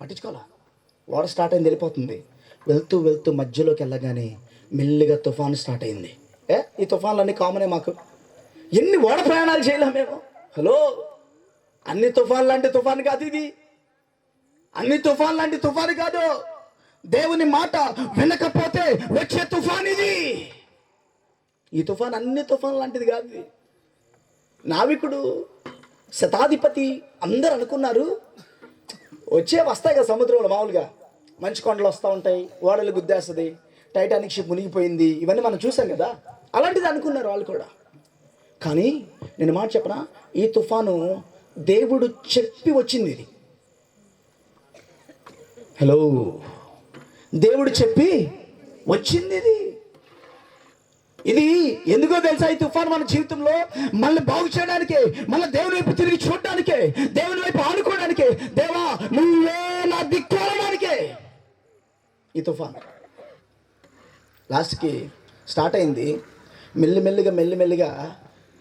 పట్టించుకోవాలా? వాటర్ స్టార్ట్ అయింది, వెళ్ళిపోతుంది. వెళ్తూ వెళ్తూ మధ్యలోకి వెళ్ళగానే మెల్లిగా తుఫాను స్టార్ట్ అయింది. ఈ తుఫాన్లన్నీ కామనే మాకు. ఎన్ని ఓడ ప్రయాణాలు చేయలేము మేము. హలో, అన్ని తుఫాన్ లాంటి తుఫాను కాదు ఇది. అన్ని తుఫాన్ లాంటి తుఫాను కాదు. దేవుని మాట వినకపోతే వచ్చే తుఫాన్ ఇది. ఈ తుఫాన్ అన్ని తుఫాన్ లాంటిది కాదు ఇది. నావికుడు, శతాధిపతి అందరు అనుకున్నారు వస్తాయి కదా సముద్రంలో. మామూలుగా మంచి కొండలు వస్తూ ఉంటాయి, ఓడలు గుద్దేస్తుంది, టైటానిక్ షిప్ మునిగిపోయింది, ఇవన్నీ మనం చూసాం కదా. అలాంటిది అనుకున్నారు వాళ్ళు కూడా. కానీ నేను మాట చెప్పనా, ఈ తుఫాను దేవుడు చెప్పి వచ్చింది. ఇది హలో, దేవుడు చెప్పి వచ్చింది ఇది. ఇది ఎందుకో తెలుసా? ఈ తుఫాను మన జీవితంలో మనల్ని బాగు చేయడానికే, మళ్ళీ దేవుని వైపు తిరిగి చూడడానికే, దేవుని వైపు ఆనుకోవడానికే, దేవా నువ్వే నా దిక్కోవడానికే ఈ తుఫాను. లాస్ట్కి స్టార్ట్ అయింది. మెల్లిమెల్లిగా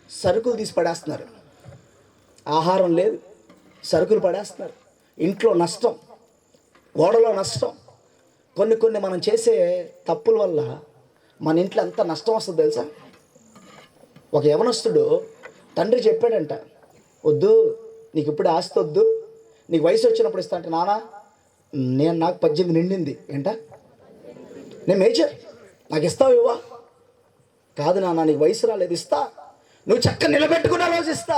సరుకులు తీసి పడేస్తున్నారు. ఆహారం లేదు, సరుకులు పడేస్తున్నారు. ఇంట్లో నష్టం, ఓడలో నష్టం. కొన్ని మనం చేసే తప్పుల వల్ల మన ఇంట్లో ఎంత నష్టం వస్తుంది తెలుసా? ఒక యవనస్తుడు తండ్రి చెప్పాడంట, వద్దు నీకు ఇప్పుడు ఆస్తి వద్దు, నీకు వయసు వచ్చినప్పుడు ఇస్తా. అంటే నాన్న నాకు 18 నిండింది. ఏంట, నేను మేజర్, నాకు ఇస్తావు ఇవ్వా? కాదు నాన్న, నీకు వయసు రాలేదు, ఇస్తా. నువ్వు చక్కగా నిలబెట్టుకున్న రోజు ఇస్తా.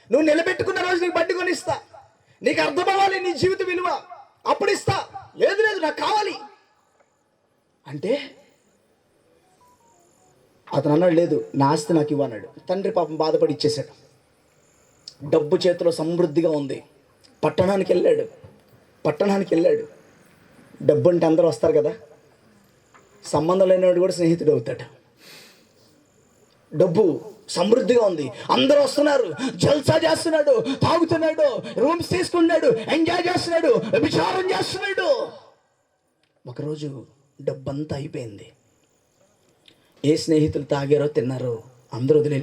నువ్వు నిలబెట్టుకున్న రోజు నీకు బండి కొని ఇస్తా. నీకు అర్థం అవ్వాలి నీ జీవిత విలువ, అప్పుడు ఇస్తా. లేదు నాకు కావాలి అంటే అతను అన్నాడు, లేదు నా ఆస్తి నాకు ఇవ్వన్నాడు. తండ్రి పాపం బాధపడి ఇచ్చేశాడు. డబ్బు చేతిలో సమృద్ధిగా ఉంది. పట్టణానికి వెళ్ళాడు. డబ్బు అంటే అందరూ వస్తారు కదా, సంబంధం లేనివాడు కూడా స్నేహితుడు అవుతాడు. డబ్బు సమృద్ధిగా ఉంది, అందరూ వస్తున్నారు, జల్సా చేస్తున్నాడు, తాగుతున్నాడు, రూమ్స్ తీసుకున్నాడు, ఎంజాయ్ చేస్తున్నాడు, విచారం చేస్తున్నాడు. ఒకరోజు డబ్బంతా అయిపోయింది. ఏ స్నేహితులు తాగారో తిన్నారో అందరూ వదిలి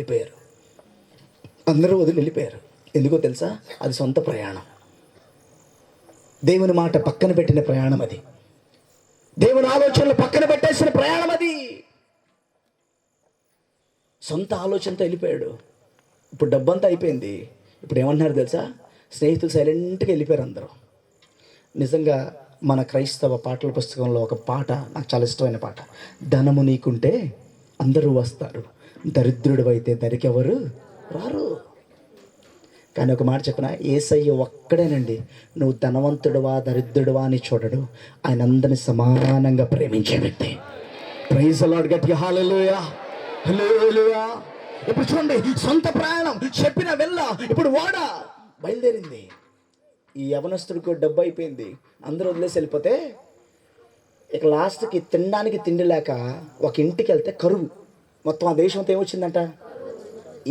వెళ్ళిపోయారు. ఎందుకో తెలుసా? అది సొంత ప్రయాణం, దేవుని మాట పక్కన పెట్టిన ప్రయాణం. అది దేవుని ఆలోచనలు పక్కన పెట్టేసిన ప్రయాణం అది. సొంత ఆలోచనతో వెళ్ళిపోయాడు. ఇప్పుడు డబ్బంతా అయిపోయింది. ఇప్పుడు ఏమంటున్నారు తెలుసా? స్నేహితులు సైలెంట్గా వెళ్ళిపోయారు అందరూ. నిజంగా మన క్రైస్తవ పాటల పుస్తకంలో ఒక పాట నాకు చాలా ఇష్టమైన పాట. ధనము నీకుంటే అందరూ వస్తారు, దరిద్రుడు అయితే దరికెవరు రారు. కానీ ఒక మాట చెప్పిన, యేసయ్య ఒక్కడేనండి నువ్వు ధనవంతుడువా దరిద్రుడువా అని చూడడు. ఆయన అందరిని సమానంగా ప్రేమించే వ్యక్తి. Praise the lord. గట్టిగా హల్లెలూయా, హల్లెలూయా. ఇప్పుడు చూడండి, సొంత ప్రయాణం చెప్పిన వెళ్ళ ఇప్పుడు ఓడ బయలుదేరింది. ఈ యవనస్తుడికి డబ్బు అయిపోయింది, అందరూ వదిలేసి వెళ్ళిపోతే ఇక లాస్ట్కి తినడానికి తిండి లేక ఒక ఇంటికి వెళ్తే కరువు. మొత్తం ఆ దేశంతో ఏమొచ్చిందంట?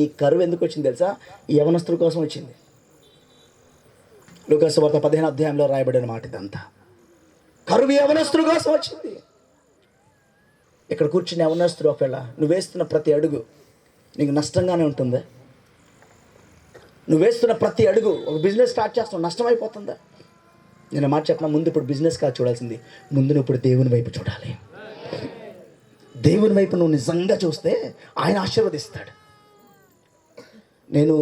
ఈ కరువు ఎందుకు వచ్చింది తెలుసా? ఈ యవనస్తుడి కోసం వచ్చింది. లూకా సువార్త 15వ అధ్యాయంలో రాయబడిన మాట ఇదంతా. కరువు యవనస్తుడి కోసం వచ్చింది. ఇక్కడ కూర్చుని యవనస్తుడు ఒకవేళ నువ్వు వేస్తున్న ప్రతి అడుగు నీకు నష్టంగానే ఉంటుందా? నువ్వు వేస్తున్న ప్రతి అడుగు, ఒక బిజినెస్ స్టార్ట్ చేస్తున్నావు, నష్టమైపోతుందా? నేను మాట చెప్పిన, ముందు ఇప్పుడు బిజినెస్ కాదు చూడాల్సింది, ముందు నువ్వు ఇప్పుడు దేవుని వైపు చూడాలి. దేవుని వైపు నువ్వు నిజంగా చూస్తే ఆయన ఆశీర్వదిస్తాడు. నేను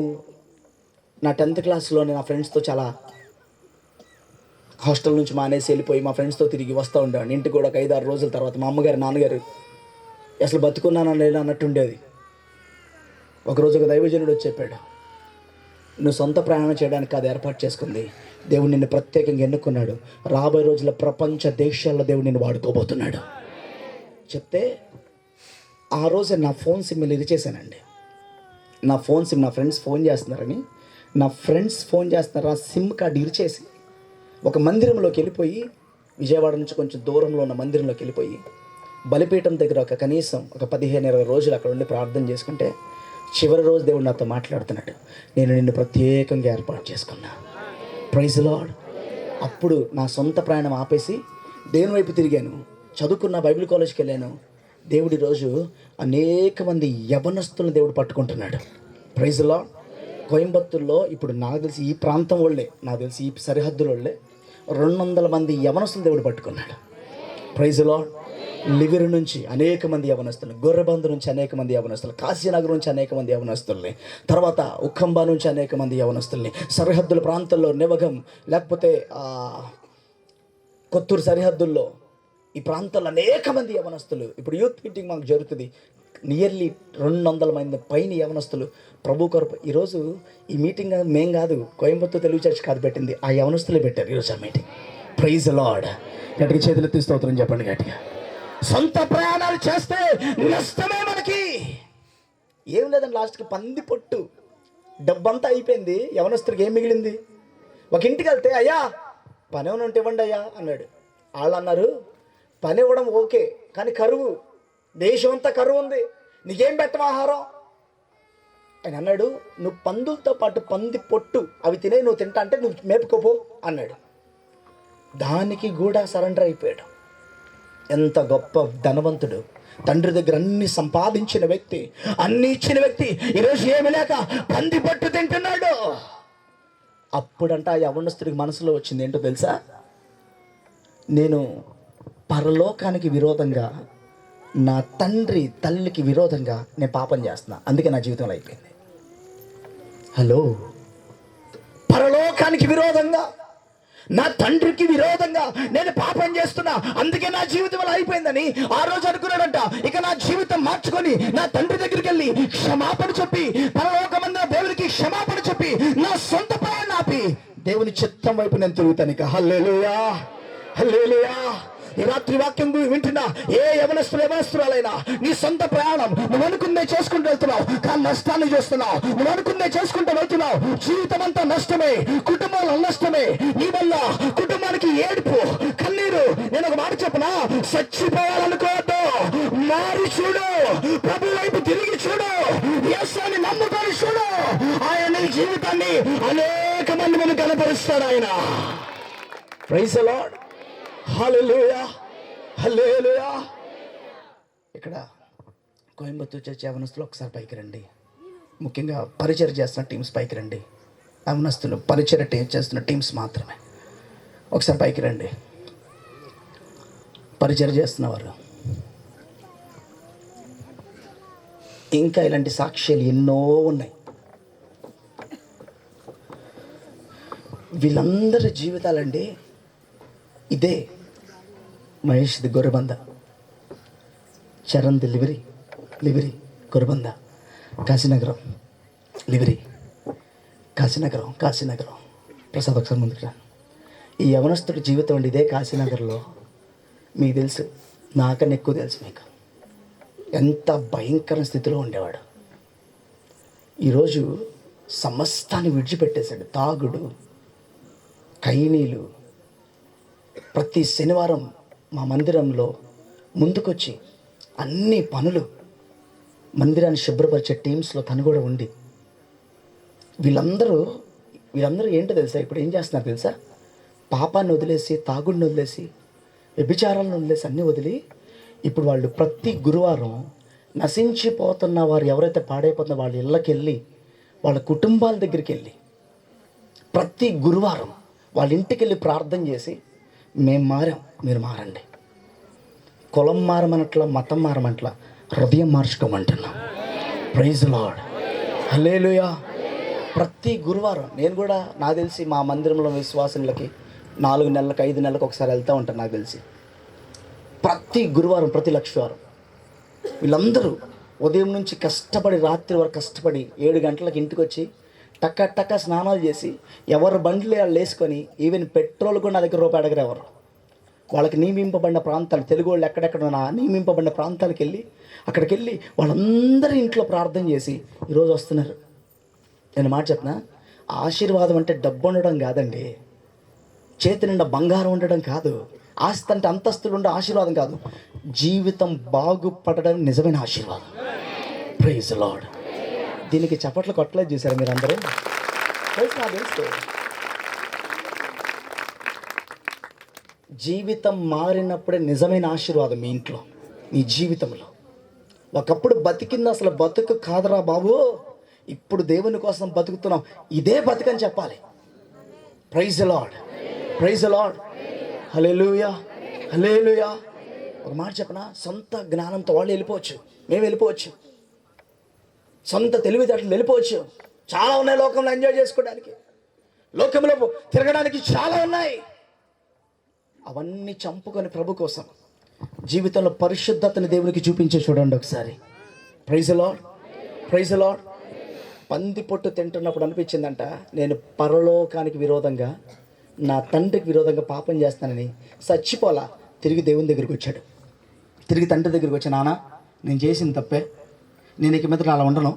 నా 10th క్లాస్లో నా ఫ్రెండ్స్తో చాలా హాస్టల్ నుంచి మానేసి వెళ్ళిపోయి మా ఫ్రెండ్స్తో తిరిగి వస్తూ ఉండేవాడిని. ఇంటికి కూడా ఒక 5-6 రోజుల తర్వాత మా అమ్మగారు నాన్నగారు అసలు బతుకున్నానని లేదు అన్నట్టుండేది. ఒకరోజు ఒక దైవజనుడు వచ్చి చెప్పాడు, నువ్వు సొంత ప్రయాణం చేయడానికి అది ఏర్పాటు చేసుకుంది, దేవుడు నిన్ను ప్రత్యేకంగా ఎన్నుకున్నాడు, రాబోయే రోజుల ప్రపంచ దేశాల్లో దేవుడు నిన్ను వాడుకోబోతున్నాడు చెప్తే ఆ రోజు నా ఫోన్ సిమ్ని ఇరిచేసానండి. నా ఫోన్ సిమ్ నా ఫ్రెండ్స్ ఫోన్ చేస్తున్నారని, నా ఫ్రెండ్స్ ఫోన్ చేస్తున్నారు, ఆ సిమ్ కార్డు ఇరిచేసి ఒక మందిరంలోకి వెళ్ళిపోయి, విజయవాడ నుంచి కొంచెం దూరంలో ఉన్న మందిరంలోకి వెళ్ళిపోయి బలిపీఠం దగ్గర కనీసం ఒక 15-20 రోజులు అక్కడ ఉండి ప్రార్థన చేసుకుంటే చివరి రోజు దేవుడు నాతో మాట్లాడుతున్నాడు, నేను నిన్ను ప్రత్యేకంగా ఏర్పాటు చేసుకున్నా. Praise the lord. అప్పుడు నా సొంత ప్రయాణం ఆపేసి దేవుని వైపు తిరిగాను, చదువుకున్న బైబిల్ కాలేజ్కి వెళ్ళాను. దేవుడి రోజు అనేక మంది యవనస్తులను దేవుడు పట్టుకుంటున్నాడు. Praise the lord. కోయంబత్తూరులో ఇప్పుడు నాకు తెలిసి ఈ ప్రాంతం వాళ్ళే, నాకు తెలిసి ఈ సరిహద్దుల వాళ్ళే 200 మంది యవనస్తులు దేవుడు పట్టుకున్నాడు. Praise the lord. లివిర్ నుంచి అనేక మంది యవనస్తులు, గొర్రెబందు నుంచి అనేక మంది యవనస్తులు, కాశీనగర్ నుంచి అనేక మంది యవనస్తుల్ని, తర్వాత ఉఖంబా నుంచి అనేక మంది యవనస్తుల్ని, సరిహద్దుల ప్రాంతంలో నెవగం లేకపోతే కొత్తూరు సరిహద్దుల్లో ఈ ప్రాంతాల్లో అనేక మంది యవనస్తులు. ఇప్పుడు యూత్ మీటింగ్ మాకు జరుగుతుంది, నియర్లీ 200 మంది పైన యవనస్తులు ప్రభు కొరకు. ఈరోజు ఈ మీటింగ్ మేం కాదు, కోయంబత్తూరు తెలుగు చర్చ్ కాదు పెట్టింది, ఆ యవనస్తులే పెట్టారు ఈరోజు ఆ మీటింగ్. Praise the lord. గట్టిగా చేతులు ఎత్తి స్తోత్రం చెప్పండి గట్టిగా. సొంత ప్రయాణాలు చేస్తే నష్టమే మనకి. ఏం లేదండి, లాస్ట్కి పంది పొట్టు డబ్బంతా అయిపోయింది. యవనస్తుడికి ఏం మిగిలింది? ఒక ఇంటికి వెళ్తే, అయ్యా పని ఏమైనా ఉంటే ఇవ్వండి అయ్యా అన్నాడు. వాళ్ళు అన్నారు, పని ఇవ్వడం ఓకే, కానీ కరువు, దేశం అంతా కరువు ఉంది, నీకేం పెట్టం ఆహారం? ఆయన అన్నాడు, నువ్వు పందులతో పాటు పంది పొట్టు అవి తినే నువ్వు తింటా అంటే నువ్వు మేపుకోపో అన్నాడు. దానికి కూడా సరెండర్ అయిపోయాడు. ఎంత గొప్ప ధనవంతుడు, తండ్రి దగ్గర అన్ని సంపాదించిన వ్యక్తి, అన్ని ఇచ్చిన వ్యక్తి, ఈరోజు ఏమి లేక పంది పట్టు తింటున్నాడు. అప్పుడంట ఆ యవనస్తుడికి మనసులో వచ్చింది ఏంటో తెలుసా? నేను పరలోకానికి విరోధంగా, నా తండ్రి తల్లికి విరోధంగా నేను పాపం చేస్తున్నా, అందుకే నా జీవితంలో అయిపోయింది. హలో, పరలోకానికి విరోధంగా, నా తండ్రికి విరోధంగా నేను పాపం చేస్తున్నా, అందుకే నా జీవితంలో అయిపోయిందని ఆ రోజు అనుకున్నాడంట. ఇక నా జీవితం మార్చుకొని నా తండ్రి దగ్గరికి వెళ్ళి క్షమాపణ చెప్పి, పరలోకమందున దేవునికి క్షమాపణ చెప్పి, నా సొంత ప్రయాణం ఆపి దేవుని చిత్తం వైపు నేను తిరుగుతాను. ఇక హల్లెలూయా, హల్లెలూయా. ఈ రాత్రి వాక్యం వింటున్నా ఏ యవనస్తురాలైనా, నీ సొంత ప్రయాణం నువ్వు అనుకుందే చేసుకుంటూ వెళ్తున్నావు, కానీ నష్టాన్ని చూస్తున్నావు. నువ్వు అనుకుందే చేసుకుంటూ వెళ్తున్నావు, జీవితం అంతా నష్టమే, కుటుంబాలు నష్టమే, నీ వల్ల కుటుంబానికి ఏడుపు, కన్నీరు. నేను ఒక మాట చెప్పనా, చచ్చిపోవాలనుకోవద్దు, మారి చూడు, ప్రభు వైపు తిరిగి చూడు, యేసుని నమ్ముకొని చూడు. ఆయన నీ జీవితాన్ని అనేక మంది మనం కనపరుస్తాడు ఆయన. Praise the lord. Hallelujah, hallelujah. ఇక్కడ కోయంబత్తూరు చర్చ్ యవనస్తులు ఒకసారి పైకి రండి. ముఖ్యంగా పరిచయం చేస్తున్న టీమ్స్ పైకి రండి. యవనస్తులు పరిచయం చేస్తున్న టీమ్స్ మాత్రమే ఒకసారి పైకి రండి. పరిచయం చేస్తున్నవారు, ఇంకా ఇలాంటి సాక్ష్యాలు ఎన్నో ఉన్నాయి. వీళ్ళందరి జీవితాలండి ఇదే. మహేష్ది గొర్రెబంద, చరణ్ది లివిరి గొర్రెబంద, కాశీనగరం లివిరి, కాశీనగరం ప్రసాద్ ఒకసారి ముందుకు రా. ఈ యవనస్తుడి జీవితం అండి ఇదే. కాశీనగర్లో మీకు తెలుసు, నాకన్నా ఎక్కువ తెలుసు మీకు, ఎంత భయంకర స్థితిలో ఉండేవాడు. ఈరోజు సమస్తాన్ని విడిచిపెట్టేశాడు. తాగుడు, కైనీలు. ప్రతి శనివారం మా మందిరంలో ముందుకొచ్చి అన్ని పనులు, మందిరాన్ని శుభ్రపరిచే టీమ్స్లో తను కూడా ఉండి, వీళ్ళందరూ ఏంటో తెలుసా, ఇప్పుడు ఏం చేస్తున్నారు తెలుసా, పాపాన్ని వదిలేసి, తాగుడిని వదిలేసి, వ్యభిచారాలను వదిలేసి, అన్నీ వదిలి ఇప్పుడు వాళ్ళు ప్రతి గురువారం నశించిపోతున్న వారు ఎవరైతే పాడైపోతున్న వాళ్ళ ఇళ్ళకి వెళ్ళి, వాళ్ళ కుటుంబాల దగ్గరికి వెళ్ళి ప్రతి గురువారం వాళ్ళ ఇంటికి వెళ్ళి ప్రార్థన చేసి, మేము మారాం, మీరు మారండి. కులం మారమనట్లా, మతం మారమనట్లా, హృదయం మార్చుకోమంటున్నాం. ప్రైజ్ లార్డ్, హల్లెలూయా. ప్రతి గురువారం నేను కూడా, నాకు తెలిసి మా మందిరంలో విశ్వాసులకి 4 నెలలకు 5 నెలలకు ఒకసారి వెళ్తూ ఉంటాను. నాకు తెలిసి ప్రతి గురువారం, ప్రతి లక్షవారం వీళ్ళందరూ ఉదయం నుంచి కష్టపడి రాత్రి వరకు కష్టపడి 7 గంటలకు ఇంటికి వచ్చి టక్క స్నానాలు చేసి, ఎవరు బండ్లు వాళ్ళు వేసుకొని, ఈవెన్ పెట్రోల్ కూడా నా దగ్గర రూపాయి అడగరు ఎవరు. వాళ్ళకి నియమింపబడిన ప్రాంతాలు, తెలుగు వాళ్ళు ఎక్కడెక్కడ నియమింపబడిన ప్రాంతాలకు వెళ్ళి, అక్కడికి వెళ్ళి వాళ్ళందరి ఇంట్లో ప్రార్థన చేసి ఈరోజు వస్తున్నారు. నేను మాట చెప్పనా, ఆశీర్వాదం అంటే డబ్బు ఉండడం కాదండి, చేతి నిండా బంగారం ఉండడం కాదు, ఆస్తి అంటే అంతస్తులు ఉండే ఆశీర్వాదం కాదు, జీవితం బాగుపడడం నిజమైన ఆశీర్వాదం. Praise lord. దీనికి చప్పట్లు కొట్టలేదు చూసారు మీరు అందరూ. నాకు తెలుసు, జీవితం మారినప్పుడే నిజమైన ఆశీర్వాదం మీ ఇంట్లో, మీ జీవితంలో. ఒకప్పుడు బతికింది అసలు బతుకు కాదురా బాబు, ఇప్పుడు దేవుని కోసం బతుకుతున్నాం, ఇదే బతుకని చెప్పాలి. Praise lord, praise lord, hallelujah, హల్లెలూయా. ఒక మాట చెప్పనా, సొంత జ్ఞానంతో వాళ్ళు వెళ్ళిపోవచ్చు, మేము వెళ్ళిపోవచ్చు, సొంత తెలివితేటలు వెళ్ళిపోవచ్చు. చాలా ఉన్నాయి లోకంలో ఎంజాయ్ చేసుకోవడానికి, లోకంలో తిరగడానికి చాలా ఉన్నాయి. అవన్నీ చంపుకొని ప్రభు కోసం జీవితంలో పరిశుద్ధతని దేవునికి చూపించే చూడండి ఒకసారి. Praise lord, praise lord. పంది పొట్టు తింటున్నప్పుడు అనిపించిందంట, నేను పరలోకానికి విరోధంగా, నా తండ్రికి విరోధంగా పాపం చేస్తానని చచ్చిపోలా. తిరిగి దేవుని దగ్గరికి వచ్చాడు, తిరిగి తండ్రి దగ్గరికి వచ్చా, నాన్న నేను చేసిన తప్పే, నేను ఇక మీద అలా ఉండను,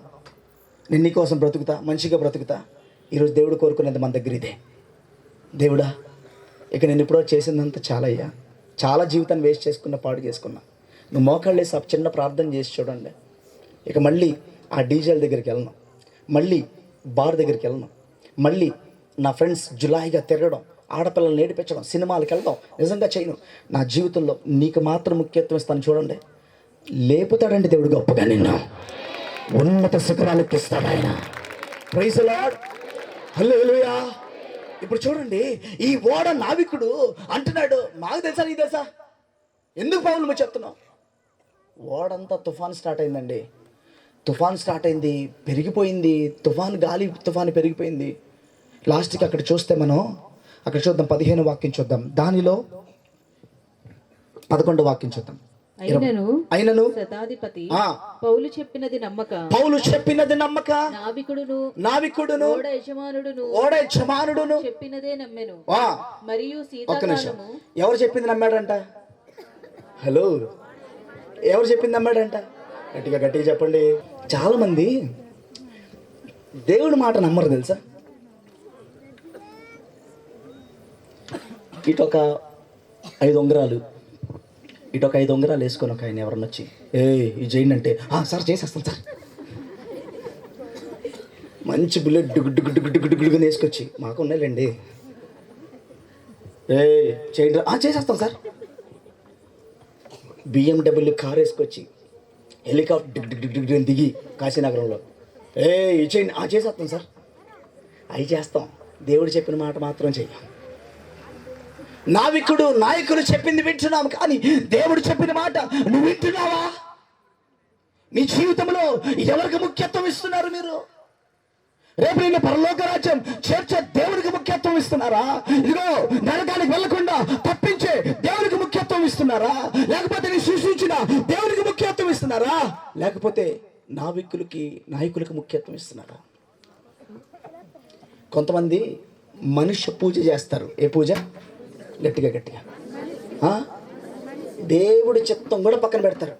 నేను నీకోసం బ్రతుకుతా, మంచిగా బ్రతుకుతా. ఈరోజు దేవుడు కోరుకునేది మన దగ్గర ఇదే. దేవుడా, ఇక నేను ఇప్పుడు చేసిందంతా చాలా అయ్యా, చాలా జీవితాన్ని వేస్ట్ చేసుకున్నా, పాడు చేసుకున్నా. నువ్వు మోకాళ్ళు వేసి చిన్న ప్రార్థన చేసి చూడండి. ఇక మళ్ళీ ఆ డీజేల దగ్గరికి వెళ్ళను, మళ్ళీ బార్ దగ్గరికి వెళ్ళను, మళ్ళీ నా ఫ్రెండ్స్ జులాయిగా తిరగడం, ఆడపిల్లలు నేడిపించడం, సినిమాలకు వెళ్దాం నిజంగా చేయను. నా జీవితంలో నీకు మాత్రం ముఖ్యత్వం ఇస్తాను చూడండి. లేపుతాడండి దేవుడు గొప్పగా, నిన్ను ఉన్నత శిఖరాలకు ఇస్తాడు ఆయన. ప్రైజ్ లార్డ్, హల్లెలూయా. ఇప్పుడు చూడండి, ఈ ఓడ నావికుడు అంటున్నాడు, మాకు తెలుసా నీకు తెలుసా, ఎందుకు పౌలు నువ్వు చెప్తున్నావు? ఓడంతా తుఫాన్ స్టార్ట్ అయిందండి, తుఫాన్ స్టార్ట్ అయింది, పెరిగిపోయింది తుఫాన్, గాలి తుఫాన్ పెరిగిపోయింది. లాస్ట్కి అక్కడ చూస్తే మనం అక్కడ చూద్దాం, 15 వాక్యం చూద్దాం, దానిలో 11 వాక్యం చూద్దాం. అయినను శతాధిపతి పౌలు చెప్పినది నమ్మక, నావికుడును ఓడ యజమానుడును చెప్పినదే నమ్మెను. మరియు శీతాకాలము. ఎవరు చెప్పింది నమ్మాడంట? హలో, ఎవరు చెప్పింది నమ్మాడంట? గట్టిగా చెప్పండి. చాలా మంది దేవుడి మాట నమ్మరు తెలుసా. ఇటొక 5 ఉంగరాలు, ఇటొక 5 ఉంగరాలు వేసుకొని ఒక ఆయన ఎవరన్నా వచ్చి ఇది చేయండి అంటే, సార్ చేసేస్తాను సార్, మంచి బుల్లెట్ డుగ్గుడుగుడుగుడుగుడుగుడుగా వేసుకొచ్చి, మాకు ఉన్నాయిలేండి, చేయండి చేసేస్తాం సార్. BMW కార్ వేసుకొచ్చి, హెలికాప్టర్ డిగ్ దిగి కాశీనగరంలో ఇది చేయండి చేసేస్తాం సార్. అవి చేస్తాం, దేవుడు చెప్పిన మాట మాత్రం చెయ్యం. నాయకులు చెప్పింది వింటున్నాం, కానీ దేవుడు చెప్పిన మాట నువ్వు వింటున్నావా? మీ జీవితంలో ఎవరికి ముఖ్యత్వం ఇస్తున్నారు మీరు? రేపు నేను పరలోక రాజ్యం చేర్చే దేవుడికి ముఖ్యత్వం ఇస్తున్నారా? ఇదిగో నరకానికి వెళ్లకుండా తప్పించే దేవుడికి ముఖ్యత్వం ఇస్తున్నారా? లేకపోతే నీ సృష్టించిన దేవుడికి ముఖ్యత్వం ఇస్తున్నారా? లేకపోతే నాయకులకి ముఖ్యత్వం ఇస్తున్నారా? కొంతమంది మనుష్య పూజ చేస్తారు. ఏ పూజ? గట్టిగా దేవుడి చిత్తం కూడా పక్కన పెడతారు.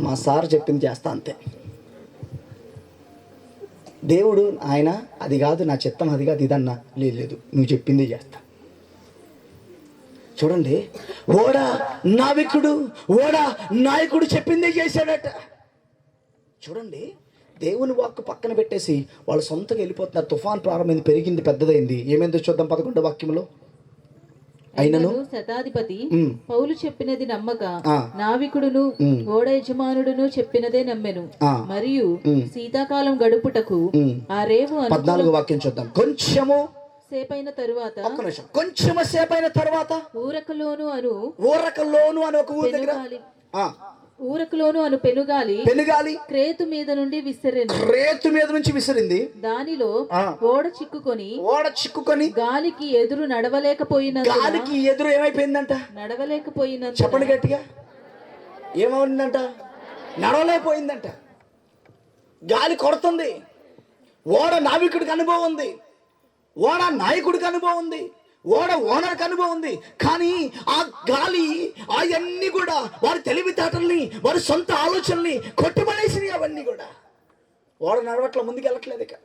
మా సార్ చెప్పింది చేస్తా అంతే. దేవుడు ఆయన అది కాదు, నా చిత్తం అది కాదు, ఇదన్నా లేదు, నువ్వు చెప్పింది చేస్తా. చూడండి, నాయకుడు చెప్పిందే చేశాడట. చూడండి, దేవుని వాక్కు పక్కన పెట్టేసి వాళ్ళు సొంతంగా వెళ్ళిపోతున్నారు. తుఫాన్ ప్రారంభమైంది, పెరిగింది, పెద్దదైంది. ఏమైందో చూద్దాం 11వ వాక్యంలో. అయినను శతాధిపతి పౌలు చెప్పినది నమ్మక నావికుడును ఓడ యజమానుడును చెప్పినదే నమ్మెను. మరియు శీతాకాలం గడుపుటకు ఆ రేవు 14వ వాక్యం చూద్దాం. కొంచెము సేపైన తరువాత ఊరకలోను అను ఒక ఊరు దగ్గర ఊరకులోను అను పెనుగాలి క్రేతు మీద నుంచి విసిరింది. దానిలో ఓడ చిక్కుకొని గాలికి ఎదురు ఏమైపోయిందంట? నడవలేకపోయినంత. చెప్పండి గట్టిగా, ఏమైందంట? నడవలేకపోయిందంట. గాలి కొడుతుంది. ఓడ నావికుడికి అనుభవం ఉంది, ఓడ నాయకుడికి అనుభవం ఉంది, ఓడ ఓనర్కి అనుభవం ఉంది. కానీ ఆ గాలి అవన్నీ కూడా వారి తెలివితేటల్ని, వారి సొంత ఆలోచనల్ని కొట్టుబడేసినాయి. అవన్నీ కూడా ఓడ నడవట్ల, ముందుకు వెళ్ళట్లేదు. ఇక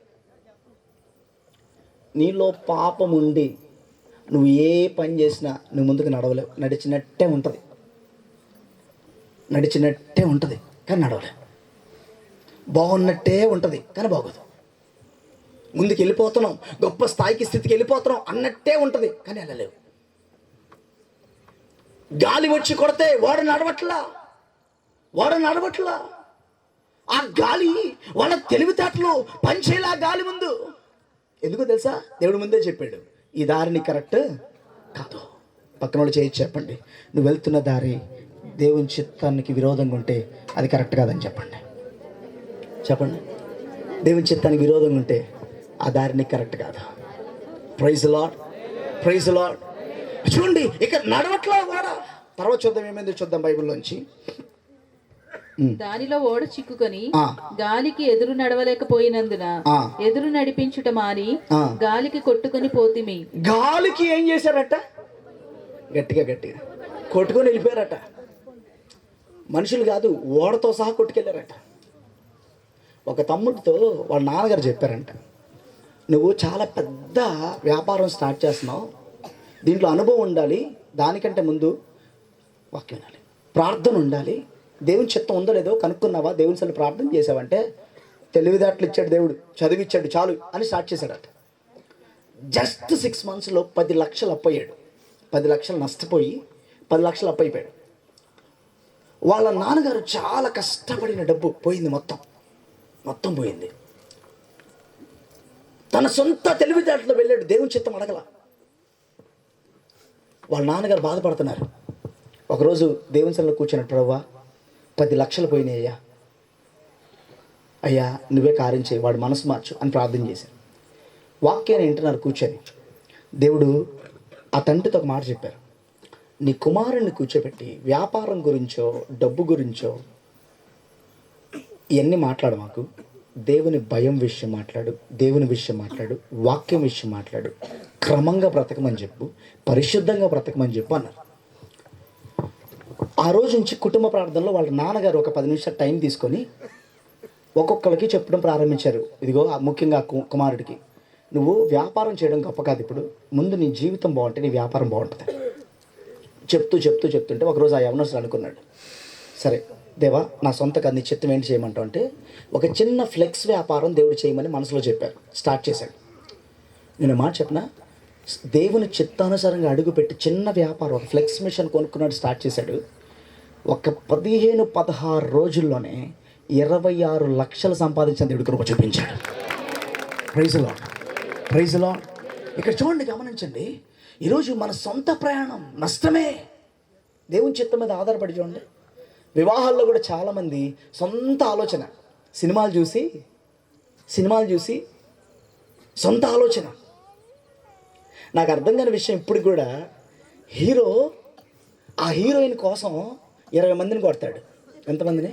నీలో పాపం ఉండి నువ్వు ఏ పని చేసినా నువ్వు ముందుకు నడవలేవు. నడిచినట్టే ఉంటుంది కానీ నడవలేవు. బాగున్నట్టే ఉంటుంది కానీ బాగోదు. ముందుకు వెళ్ళిపోతున్నాం, గొప్ప స్థితికి వెళ్ళిపోతున్నాం అన్నట్టే ఉంటుంది కానీ వెళ్ళలేవు. గాలి వచ్చి కొడితే ఓడ నడవట్లా. ఆ గాలి వాళ్ళ తెలివితేటలు పనిచేయాలి. ఆ గాలి ముందు ఎందుకో తెలుసా? దేవుడు ముందే చెప్పాడు, ఈ దారిని కరెక్ట్ కాదు. పక్కన వాళ్ళు చేయి చెప్పండి, నువ్వు వెళ్తున్న దారి దేవుని చిత్తానికి విరోధంగా ఉంటే అది కరెక్ట్ కాదని చెప్పండి. దేవుని చిత్తానికి విరోధంగా ఉంటే ఆ దారిని కరెక్ట్ కాదు. Praise lord. చూడండి, ఇక నడవట్లా ఓడ. తర్వాత చూద్దాం ఏమైందో చూద్దాం బైబిల్లోంచి. దానిలో ఓడ చిక్కుకొని గాలికి ఎదురు నడవలేకపోయినందున ఎదురు నడిపించుట మాని గాలికి కొట్టుకొని పోతిమి. గాలికి ఏం చేశారట? గట్టిగా కొట్టుకొని వెళ్ళిపోయారట. మనుషులు కాదు, ఓడతో సహా కొట్టుకెళ్ళారట. ఒక తమ్ముడితో వాళ్ళ నాన్నగారు చెప్పారంట, నువ్వు చాలా పెద్ద వ్యాపారం స్టార్ట్ చేస్తున్నావు, దీంట్లో అనుభవం ఉండాలి, దానికంటే ముందు వాక్యం ఉండాలి, ప్రార్థన ఉండాలి, దేవుని చిత్తం ఉందో లేదో కనుక్కున్నావా, దేవుని సలు ప్రార్థన చేసావంటే తెలివితేటలు ఇచ్చాడు దేవుడు, చదివిచ్చాడు చాలు అని స్టార్ట్ చేశాడట. జస్ట్ 6 monthsలో 10 లక్షలు అప్పయ్యాడు. 10 లక్షలు నష్టపోయి 10 లక్షలు అప్పయిపోయాడు. వాళ్ళ నాన్నగారు చాలా కష్టపడిన డబ్బు పోయింది, మొత్తం పోయింది. తన సొంత తెలివితేటలో వెళ్ళాడు, దేవుని చిత్తం అడగల. వాళ్ళ నాన్నగారు బాధపడుతున్నారు. ఒకరోజు దేవుని సన్నిధిలో కూర్చున్నట్టు, ప్రభువా 10 లక్షలు పోయినాయి అయ్యా, నువ్వే కార్యం చేయి, వాడు మనసు మార్చు అని ప్రార్థన చేశారు. వాక్యాన్ని వింటున్నారు కూర్చొని. దేవుడు ఆ తండ్రితో ఒక మాట చెప్పారు, నీ కుమారుణ్ణి కూర్చోబెట్టి వ్యాపారం గురించో డబ్బు గురించో ఇవన్నీ మాట్లాడు, మాకు దేవుని భయం విషయం మాట్లాడు, దేవుని విషయం మాట్లాడు, వాక్యం విషయం మాట్లాడు, క్రమంగా బ్రతకమని చెప్పు, పరిశుద్ధంగా బ్రతకమని చెప్పు అన్నారు. ఆ రోజు నుంచి కుటుంబ ప్రార్థనలో వాళ్ళ నాన్నగారు ఒక 10 నిమిషాలు టైం తీసుకొని ఒక్కొక్కరికి చెప్పడం ప్రారంభించారు. ఇదిగో ముఖ్యంగా కుమారుడికి, నువ్వు వ్యాపారం చేయడం గొప్ప కాదు, ఇప్పుడు ముందు నీ జీవితం బాగుంటే నీ వ్యాపారం బాగుంటుంది. చెప్తుంటే ఒకరోజు ఆ యవనస్తుడు అనుకున్నాడు, సరే దేవా, నా సొంత కాదు, నీ చిత్తం ఏంటి చేయమంటావు అంటే ఒక చిన్న ఫ్లెక్స్ వ్యాపారం దేవుడు చేయమని మనసులో చెప్పారు. స్టార్ట్ చేశాడు. నేను మాట చెప్పిన, దేవుని చిత్తానుసారంగా అడుగుపెట్టి చిన్న వ్యాపారం, ఒక ఫ్లెక్స్ మిషన్ కొనుక్కున్నాడు, స్టార్ట్ చేశాడు. ఒక 15-16 రోజుల్లోనే 26 లక్షలు సంపాదించిన దేవుడు కృప చూపించాడు. Praise lord. ఇక్కడ చూడండి, గమనించండి, ఈరోజు మన సొంత ప్రయాణం నష్టమే. దేవుని చిత్తం మీద ఆధారపడి చూడండి. వివాహాల్లో కూడా చాలామంది సొంత ఆలోచన, సినిమాలు చూసి సొంత ఆలోచన. నాకు అర్థం కాని విషయం ఇప్పుడు కూడా, హీరో ఆ హీరోయిన్ కోసం 20 మందిని కొడతాడు. ఎంతమందిని?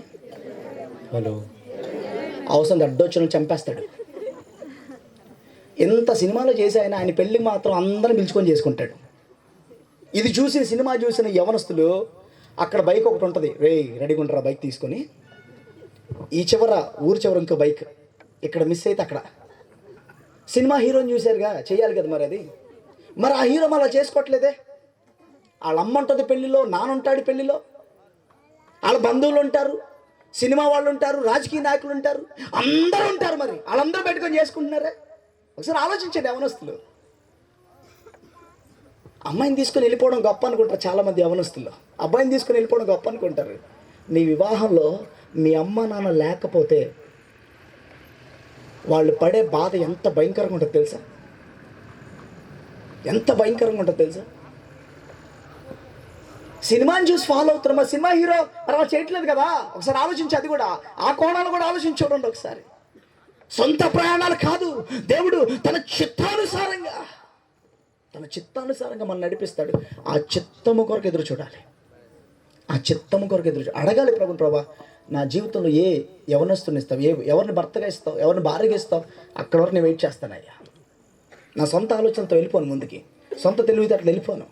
హలో, అవసరం అడ్డొచ్చిన చంపేస్తాడు. ఎంత సినిమాలో చేసి ఆయన పెళ్ళికి మాత్రం అందరం పిలుచుకొని చేసుకుంటాడు. ఇది చూసిన సినిమా చూసిన యవనస్తులు, అక్కడ బైక్ ఒకటి ఉంటుంది, రెడీగా ఉంటారా బైక్ తీసుకొని, ఈ చివర ఊరి చివర ఇంకో బైక్, ఇక్కడ మిస్ అయితే అక్కడ. సినిమా హీరోని చూశారుగా, చేయాలి కదా మరి అది. మరి ఆ హీరో అలా చేసుకోవట్లేదే. వాళ్ళ అమ్మ ఉంటుంది పెళ్ళిలో, నాన్న ఉంటాడు పెళ్ళిలో, వాళ్ళ బంధువులు ఉంటారు, సినిమా వాళ్ళు ఉంటారు, రాజకీయ నాయకులు ఉంటారు, అందరూ ఉంటారు. మరి వాళ్ళందరూ పెట్టుకొని చేసుకుంటున్నారే. ఒకసారి ఆలోచించండి యవనస్తులు. అమ్మాయిని తీసుకొని వెళ్ళిపోవడం గొప్ప అనుకుంటారు చాలామంది యవనస్తులు. అబ్బాయిని తీసుకొని వెళ్ళిపోవడం గొప్ప అనుకుంటారు. నీ వివాహంలో మీ అమ్మ నాన్న లేకపోతే వాళ్ళు పడే బాధ ఎంత భయంకరంగా ఉంటుందో తెలుసా? ఎంత భయంకరంగా ఉంటుందో తెలుసా? సినిమాని చూసి ఫాలో అవుతున్నారు. మరి సినిమా హీరో అలా చేయట్లేదు కదా. ఒకసారి ఆలోచించి, అది కూడా ఆ కోణాలు కూడా ఆలోచించి చూడండి ఒకసారి. సొంత ప్రయాణాలు కాదు, దేవుడు తన చిత్తానుసారంగా మనం నడిపిస్తాడు. ఆ చిత్తము కొరకు ఎదురు చూడాలి. అడగాలి ప్రభా, నా జీవితంలో ఏ యవనస్తుని ఇస్తావు, ఎవరిని భర్తగా ఇస్తావు, ఎవరిని భార్యగా ఇస్తావు, అక్కడ వరకు నేను వెయిట్ చేస్తానయ్యా. నా సొంత ఆలోచనతో వెళ్ళిపోను ముందుకి, సొంత తెలివితే అట్లా వెళ్ళిపోను.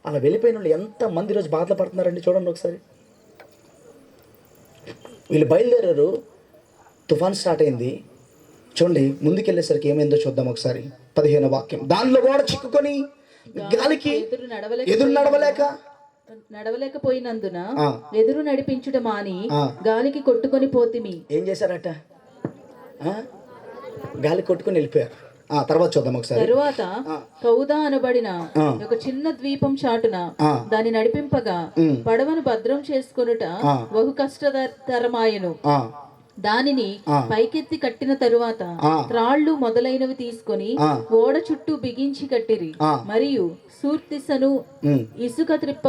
అలా వెళ్ళిపోయిన వాళ్ళు ఎంతమంది ఈరోజు బాధలు పడుతున్నారండి చూడండి ఒకసారి. వీళ్ళు బయలుదేరారు, తుఫాన్ స్టార్ట్ అయింది. చూడండి ముందుకెళ్ళేసరికి ఏమైందో చూద్దాం ఒకసారి. 15వ వాక్యం. దానిలో కూడా చిక్కుకొని గాలికి ఎదురు నడవలేకపోయినందున ఎదురు నడిపించుట మాని గాలికి కొట్టుకొని పోతిమి. ఏం చేశారట? గాలి కొట్టుకొని వెళ్ళిపోయారు. తర్వాత చూద్దాం ఒకసారి. తరువాత కౌదా అనబడిన ఒక చిన్న ద్వీపం చాటున దాన్ని నడిపింపగా పడవను భద్రం చేసుకొనుట బహు కష్టతరమాయను. దానిని పైకెత్తి కట్టిన తరువాత త్రాళ్లు మొదలైనవి తీసుకొని ఓడ చుట్టూ బిగించి కట్టిరి. మరియు సూర్తిసను ఇసుక త్రిప్ప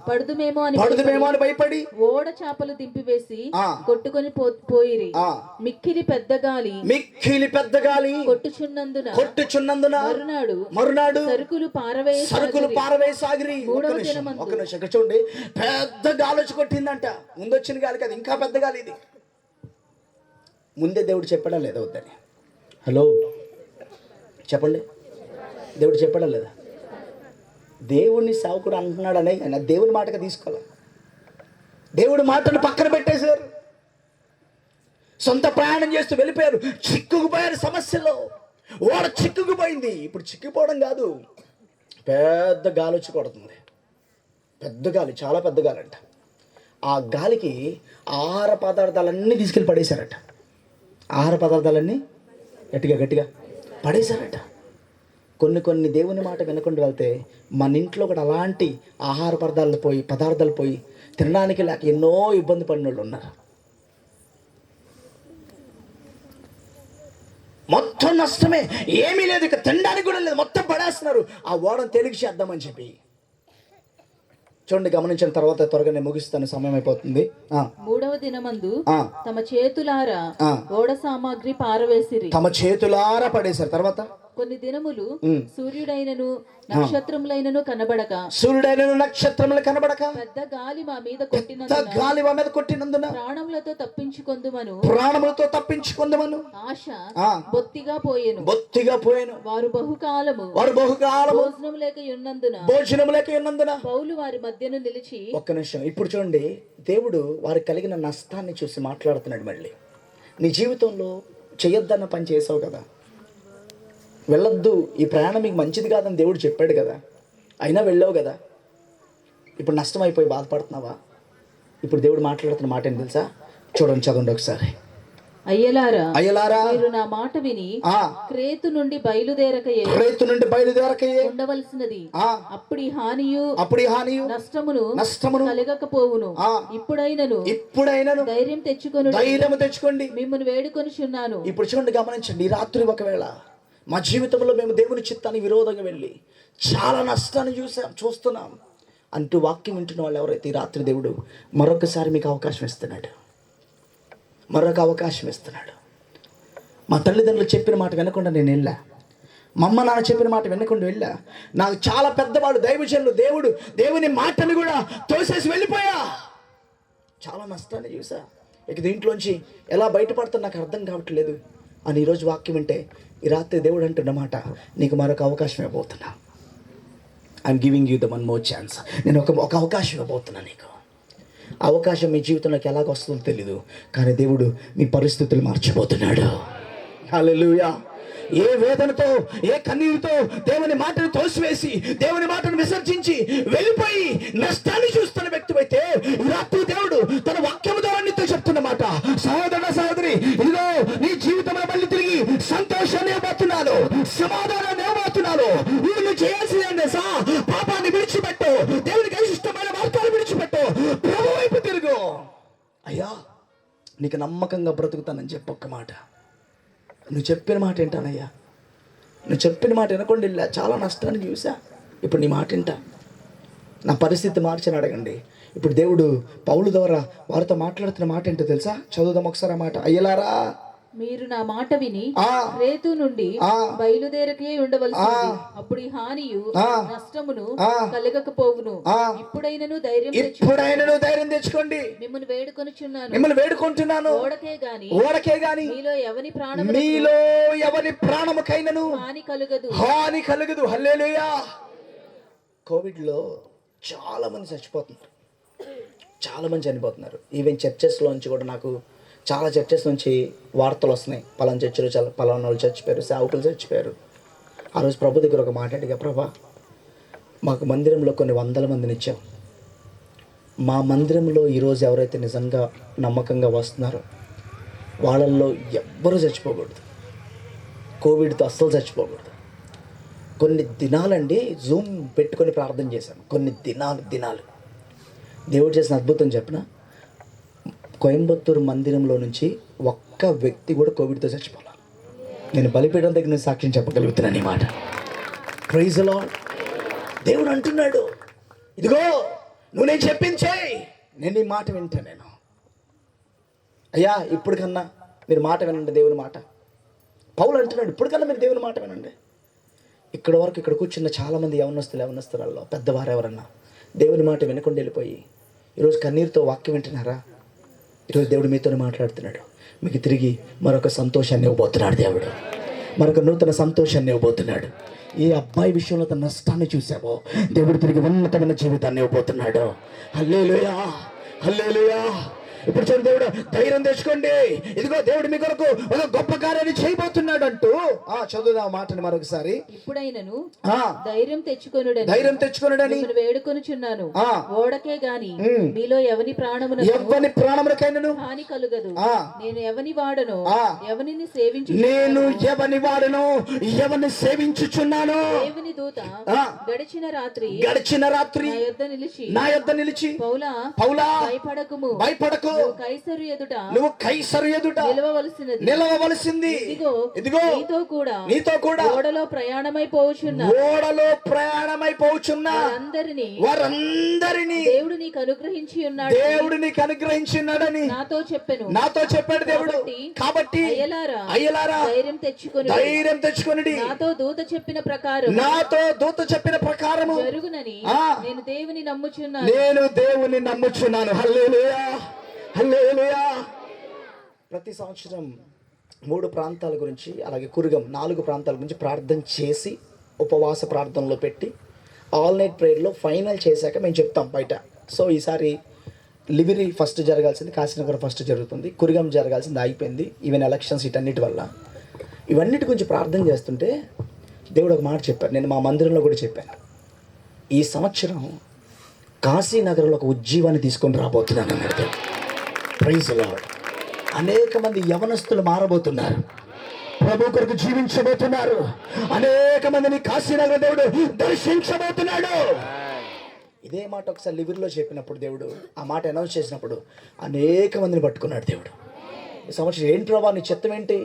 పడుదుమేమో అని భయపడి ఓడ చాపలు దింపివేసి కొట్టుకొని పోయిరి. మిక్కిలి పెద్ద గాలి కొట్టుచున్నందున మరునాడు సరుకులు పారవేసాగిరి. 3వ దినమందు చూడండి, పెద్ద గాలి వచ్చి కొట్టిందంట. ముందొచ్చిన గాలి కాదు, ఇంకా పెద్ద గాలి ఇది. ముందే దేవుడు చెప్పడా లేదా వద్దని? హలో చెప్పండి, దేవుడు చెప్పడా లేదా? దేవుడిని సేవకుడు అంటున్నాడనే కానీ దేవుని మాటగా తీసుకోవాలి. దేవుడి మాటను పక్కన పెట్టేశారు. సొంత ప్రయాణం చేస్తూ వెళ్ళిపోయారు, చిక్కుకుపోయారు సమస్యలో. ఓడ చిక్కుకుపోయింది. ఇప్పుడు చిక్కుపోవడం కాదు, పెద్ద గాలి వచ్చి కొడుతుంది. పెద్ద గాలి, చాలా పెద్ద గాలి అంట. ఆ గాలికి ఆహార పదార్థాలన్నీ తీసుకెళ్ళి పడేశారట. ఆహార పదార్థాలన్నీ గట్టిగా పడేశారట. కొన్ని దేవుని మాట వినకుండా వెళ్తే మన ఇంట్లో కూడా అలాంటి ఆహార పదార్థాలు పోయి తినడానికి లేక ఎన్నో ఇబ్బంది పడిన వాళ్ళు ఉన్నారు. మొత్తం నష్టమే, ఏమీ లేదు, ఇక తినడానికి కూడా లేదు, మొత్తం పడేస్తున్నారు. ఆ ఓడను తేలిక చేద్దామని చెప్పి. చూడండి, గమనించిన తర్వాత త్వరగా నేను ముగిస్తాను, సమయం అయిపోతుంది. 3వ దినమందు తమ చేతులారా ఓడ సామాగ్రి పారవేసిరి. తమ చేతులారా పడేశారు. తర్వాత కొన్ని దినములు సూర్యుడైనను నక్షత్రములైనను కనబడక పెద్ద గాలి మా మీద కొట్టినందున ప్రాణములతో తప్పించుకొందుమను ఆశ బొత్తిగా పోయెను. వారు బహుకాలము భోజనం లేక ఉన్నందున పౌలు వారి మధ్యను నిలిచి. ఒక్క నిమిషం, ఇప్పుడు చూడండి, దేవుడు వారికి కలిగిన నష్టాన్ని చూసి మాట్లాడుతున్నాడు. మళ్ళీ నీ జీవితంలో చేయొద్దన్న పని చేసావు కదా, వెళ్ళొద్దు, ఈ ప్రయాణం మీకు మంచిది కాదని దేవుడు చెప్పాడు కదా, అయినా వెళ్ళావు కదా. ఇప్పుడు నష్టం అయిపోయి బాధపడుతున్నావా? ఇప్పుడు దేవుడు మాట్లాడుతున్న మాట ఏం తెలుసా? చూడండి, చదవండి ఒకసారి. అయ్యలారా మీరు నా మాట విని క్రేతు నుండి బయలుదేరకయే ఉండవలసినది. అప్పుడు హానియు నష్టమును కలగకపోవును. ఇప్పుడైనను ధైర్యం తెచ్చుకోండి, మిమ్మల్ని వేడుకొనిచున్నాను. ఇప్పుడు చూడండి, గమనించండి, ఈ రాత్రి ఒకవేళ మా జీవితంలో మేము దేవుని చిత్తానికి విరోధంగా వెళ్ళి చాలా నష్టాన్ని చూస్తున్నాం అంటూ వాక్యం వింటున్న వాళ్ళు ఎవరైతే ఈ రాత్రి దేవుడు మరొకసారి మీకు అవకాశం ఇస్తున్నాడు, మరొక అవకాశం ఇస్తున్నాడు. మా తల్లిదండ్రులు చెప్పిన మాట వినకుండా నేను వెళ్ళా, మా అమ్మ నాన్న చెప్పిన మాట వినకుండా వెళ్ళా. నాకు చాలా పెద్దవాళ్ళు దైవజనులు దేవుని మాటను కూడా తోసేసి వెళ్ళిపోయా. చాలా నష్టాన్ని చూసా. ఇక దీంట్లోంచి ఎలా బయటపడుతున్నా నాకు అర్థం కావట్లేదు అని ఈరోజు వాక్యం వింటే ఈ రాత్రి దేవుడు అంటున్నమాట, నీకు మరొక అవకాశం ఇవ్వబోతున్నా. I'm giving you the one more chance. నేను ఒక అవకాశం ఇవ్వబోతున్నా నీకు. అవకాశం మీ జీవితంలోకి ఎలాగ వస్తుందో తెలీదు, కానీ దేవుడు మీ పరిస్థితులు మార్చబోతున్నాడు. హల్లెలూయా. ఏ వేదనతో, ఏ కన్నీరుతో దేవుని మాటను తోసివేసి, దేవుని మాటను విసర్జించి వెళ్ళిపోయి నష్టాన్ని చూస్తున్న వ్యక్తివైతే రాత్రి దేవుడు తన వాక్యము ద్వారా నీతో చెప్తున్నమాట, సహోదర సహోదరి, ఇదిగో నీ జీవితంలో మళ్ళీ తిరిగి సంతోషాన్ని ఇవ్వబోతున్నాను, సమాధానాన్ని ఇవ్వబోతున్నాను. నువ్వు చేయాల్సిందే పాపాన్ని విడిచిపెట్టు, దేవునికి ఇష్టమైన మార్గాలు విడిచిపెట్టు, ప్రభు వైపు తిరుగు. అయ్యా నీకు నమ్మకంగా బ్రతుకుతానని చెప్పి ఒక్క మాట. నువ్వు చెప్పిన మాట వింటానయ్యా, నువ్వు చెప్పిన మాట వినకుండా వెళ్ళా, చాలా నష్టాన్ని చూసా. ఇప్పుడు నీ మాట వింటా, నా పరిస్థితి మార్చని అడగండి. ఇప్పుడు దేవుడు పౌలు ద్వారా వారితో మాట్లాడుతున్న మాట ఏంటో తెలుసా? చదువుదాం ఒకసారి ఆ మాట. అయ్యలారా, మీరు నా మాట విని క్రేతు నుండి బయలుదేరకే ఉండవలసింది, అప్పుడు ఈ హానియు నష్టమును కలగకపోవును. ఇప్పుడైనను ధైర్యం తెచ్చుకోండి. మిమ్మల్ని వేడుకొనుచున్నాను. ఓడకే గాని మీలో ఎవని ప్రాణముకైనను హాని కలుగదు. హల్లెలూయా. కోవిడ్లో చాలా మంది చచ్చిపోతున్నారు, చాలా మంది చనిపోతున్నారు. ఈవెన్ చర్చెస్లోంచి కూడా నాకు చాలా చర్చెస్ నుంచి వార్తలు వస్తున్నాయి, పలానా చర్చిలో పలానా వాళ్ళు చచ్చిపోయారు, సేవకులు చచ్చిపోయారు. ఆ రోజు ప్రభు దగ్గర ఒక మాట అడిగా, ప్రభా మాకు మందిరంలో కొన్ని వందల మందిని ఇచ్చాం, మా మందిరంలో ఈరోజు ఎవరైతే నిజంగా నమ్మకంగా వస్తున్నారో వాళ్ళల్లో ఎవ్వరూ చచ్చిపోకూడదు, కోవిడ్తో అస్సలు చచ్చిపోకూడదు. కొన్ని దినాలండి జూమ్ పెట్టుకొని ప్రార్థన చేశాను, కొన్ని దినాలు. దేవుడు చేసిన అద్భుతం చెప్పిన, కోయంబత్తూరు మందిరంలో నుంచి ఒక్క వ్యక్తి కూడా కోవిడ్తో చచ్చిపోవాలి. నేను బలిపీఠం దగ్గర నుంచి సాక్ష్యం చెప్పగలుగుతున్నాను ఈ మాట. Praise the lord. దేవుడు అంటున్నాడు, ఇదిగో నువ్వు నేను చెప్పించేయి, నేను ఈ మాట వింటాను. నేను అయ్యా ఇప్పుడు కన్నా మీరు మాట వినండి, దేవుని మాట. పౌలు అంటున్నాడు, ఇప్పుడు కన్నా మీరు దేవుని మాట వినండి. ఇక్కడ వరకు ఇక్కడ కూర్చున్న చాలామంది యవనస్తురాల్లో పెద్దవారు ఎవరన్నా దేవుని మాట వినకుండా వెళ్ళిపోయి ఈరోజు కన్నీరుతో వాక్యం వింటున్నారా? ఈరోజు దేవుడు మీతోనే మాట్లాడుతున్నాడు. మీకు తిరిగి మరొక సంతోషాన్ని ఇవ్వబోతున్నాడు దేవుడు, మరొక నూతన సంతోషాన్ని ఇవ్వబోతున్నాడు. ఏ అబ్బాయి విషయంలో తన నష్టాన్ని చూసావో దేవుడు తిరిగి ఉన్నతమైన జీవితాన్ని ఇవ్వబోతున్నాడు. హల్లెలూయా, హల్లెలూయా. ఇప్పుడు చూడు, దేవుడు ధైర్యం తెచ్చుకోండి, ఇదిగో దేవుడు మీ కొరకు ఒక గొప్ప కార్యాన్ని చేయబోతున్నాడు అంటూ చదువుదాం మాటని మరొకసారి. ఇప్పుడైనను ధైర్యం తెచ్చుకొనుడని వేడుకొనుచున్నాను. ఓడకే గాని మీలో ఎవని ప్రాణమునకైనను హాని కలుగదు. నేను ఎవని వాడను, ఎవనిని సేవించుచున్నాను. దేవుని దూత గడిచిన రాత్రి నా యొద్ద నిలిచి పౌలా భయపడకు, నువ్వు కైసరు ఎదుట నిలవవలసింది. ఇదిగో నీతో కూడా ఓడలో ప్రయాణమైపోచున్న వారందరినీ దేవుడు నీకు అనుగ్రహించి ఉన్నాడని నాతో చెప్పాడు దేవుడు. కాబట్టి అయ్యలారా ధైర్యం తెచ్చుకొనుడి. నాతో దూత చెప్పిన ప్రకారము జరుగునని నేను దేవుని నమ్ముచున్నాను. హల్లెలూయా, హల్లెలూయా. ప్రతి సంవత్సరం 3 ప్రాంతాల గురించి, అలాగే కురుగం 4 ప్రాంతాల గురించి ప్రార్థన చేసి ఉపవాస ప్రార్థనలో పెట్టి ఆల్ నైట్ ప్రేయర్లో ఫైనల్ చేశాక మేము చెప్తాం బయట. సో ఈసారి లివిరి ఫస్ట్ జరగాల్సింది, కాశీనగర్ ఫస్ట్ జరుగుతుంది, కురుగం జరగాల్సింది అయిపోయింది. ఈవెన్ ఎలక్షన్స్ ఇటన్నిటి వల్ల ఇవన్నిటి గురించి ప్రార్థన చేస్తుంటే దేవుడు ఒక మాట చెప్పారు. నేను మా మందిరంలో కూడా చెప్పాను, ఈ సంవత్సరం కాశీనగర్లో ఒక ఉజ్జీవాన్ని తీసుకొని రాబోతున్నాను అన్నాడు. Praise the lord. అనేక మంది యవనస్తులు మారబోతున్నారు, ప్రభు కొరకు జీవించబోతున్నారు. అనేక మందిని కాశీనగర్ దేవుడు దర్శించబోతున్నాడు. ఇదే మాట ఒకసారి లివిర్లో చెప్పినప్పుడు దేవుడు ఆ మాట అనౌన్స్ చేసినప్పుడు అనేక మందిని పట్టుకున్నాడు దేవుడు. ఈ సంవత్సరం ఏంటి ప్రభా నీ చిత్తం ఏంటి,